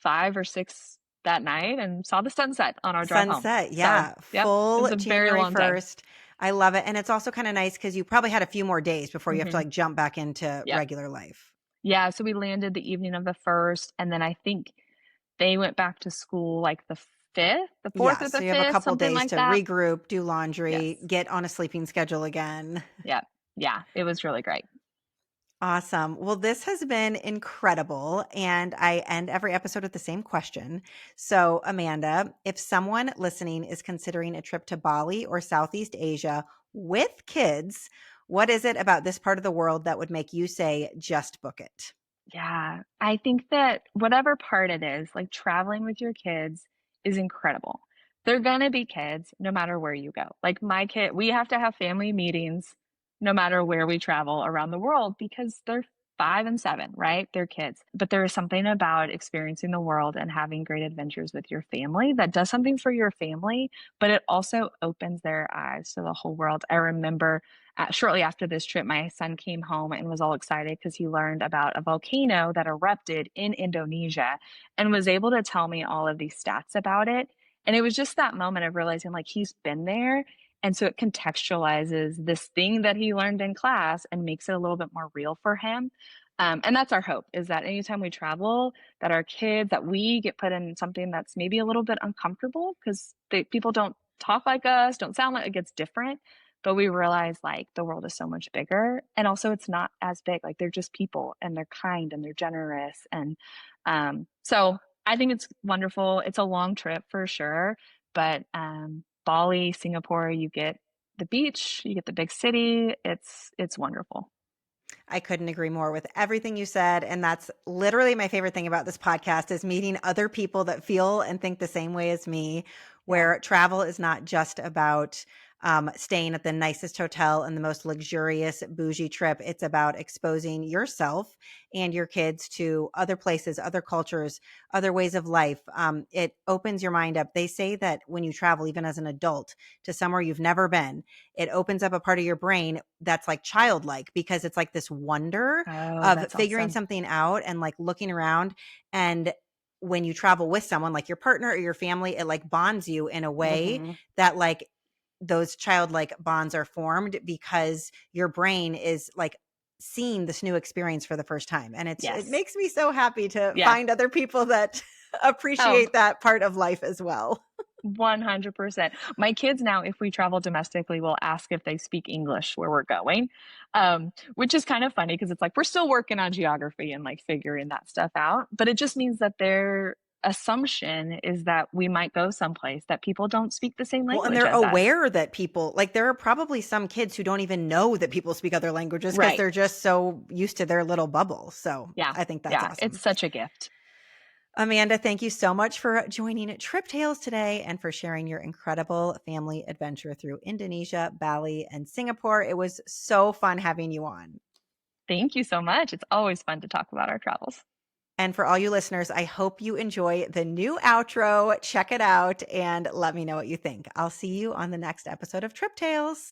B: 5 or 6 that night and saw the sunset on our drive home.
A: Sunset.
B: So,
A: Yeah.
B: yep, it
A: Full
B: was a very
A: January
B: long day.
A: 1st. I love it. And it's also kind of nice because you probably had a few more days before you have to
B: Hmm.
A: like jump back into
B: Yep.
A: regular life.
B: Yeah. So we landed the evening of the first, and then I think they went back to school like the fifth, the fourth
A: Yeah.
B: or the
A: So you have a
B: fifth,
A: couple
B: something
A: days
B: like
A: to
B: that.
A: regroup, do laundry,
B: Yes.
A: get on a sleeping schedule again.
B: Yep. Yeah. It was really great.
A: Awesome. Well, this has been incredible. And I end every episode with the same question. So, Amanda, if someone listening is considering a trip to Bali or Southeast Asia with kids, what is it about this part of the world that would make you say, just book it?
B: Yeah. I think that whatever part it is, like traveling with your kids is incredible. They're going to be kids no matter where you go. Like my kid, we have to have family meetings no matter where we travel around the world because they're 5 and 7, right? They're kids. But there is something about experiencing the world and having great adventures with your family that does something for your family, but it also opens their eyes to the whole world. I remember shortly after this trip, my son came home and was all excited because he learned about a volcano that erupted in Indonesia and was able to tell me all of these stats about it. And it was just that moment of realizing like he's been there. And so it contextualizes this thing that he learned in class and makes it a little bit more real for him. And that's our hope is that anytime we travel, that our kids, that we get put in something that's maybe a little bit uncomfortable because people don't talk like us, don't sound like it gets different, but we realized like the world is so much bigger. And also it's not as big. Like they're just people and they're kind and they're generous. And so I think it's wonderful. It's a long trip for sure. But Bali, Singapore, you get the beach, you get the big city. It's wonderful.
A: I couldn't agree more with everything you said. And that's literally my favorite thing about this podcast is meeting other people that feel and think the same way as me,
B: Yeah.
A: where travel is not just about staying at the nicest hotel and the most luxurious bougie trip. It's about exposing yourself and your kids to other places, other cultures, other ways of life. It opens your mind up. They say that when you travel, even as an adult, to somewhere you've never been, it opens up a part of your brain that's like childlike because it's like this wonder
B: Oh,
A: of
B: that's
A: figuring
B: awesome.
A: something out and like looking around. And when you travel with someone like your partner or your family, it like bonds you in a way
B: Hmm.
A: that like those childlike bonds are formed because your brain is like seeing this new experience for the first time. And it
B: Yes.
A: makes me so happy to
B: Yeah.
A: find other people that
B: Oh,
A: appreciate that part of life as well.
B: 100%. My kids now, if we travel domestically, will ask if they speak English where we're going, which is kind of funny because it's like we're still working on geography and like figuring that stuff out. But it just means that their assumption is that we might go someplace that people don't speak the same
A: Well, and
B: language
A: they're
B: as us.
A: aware that people like there are probably some kids who don't even know that people speak other languages because
B: Right.
A: they're just so used to their little bubble. So
B: Yeah.
A: I think that's
B: Yeah. It's
A: awesome.
B: such a gift.
A: Amanda, thank you so much for joining Trip Tales today and for sharing your incredible family adventure through Indonesia, Bali, and Singapore. It was so fun having you on.
B: Thank you so much. It's always fun to talk about our travels.
A: And for all you listeners, I hope you enjoy the new outro. Check it out and let me know what you think. I'll see you on the next episode of Trip Tales.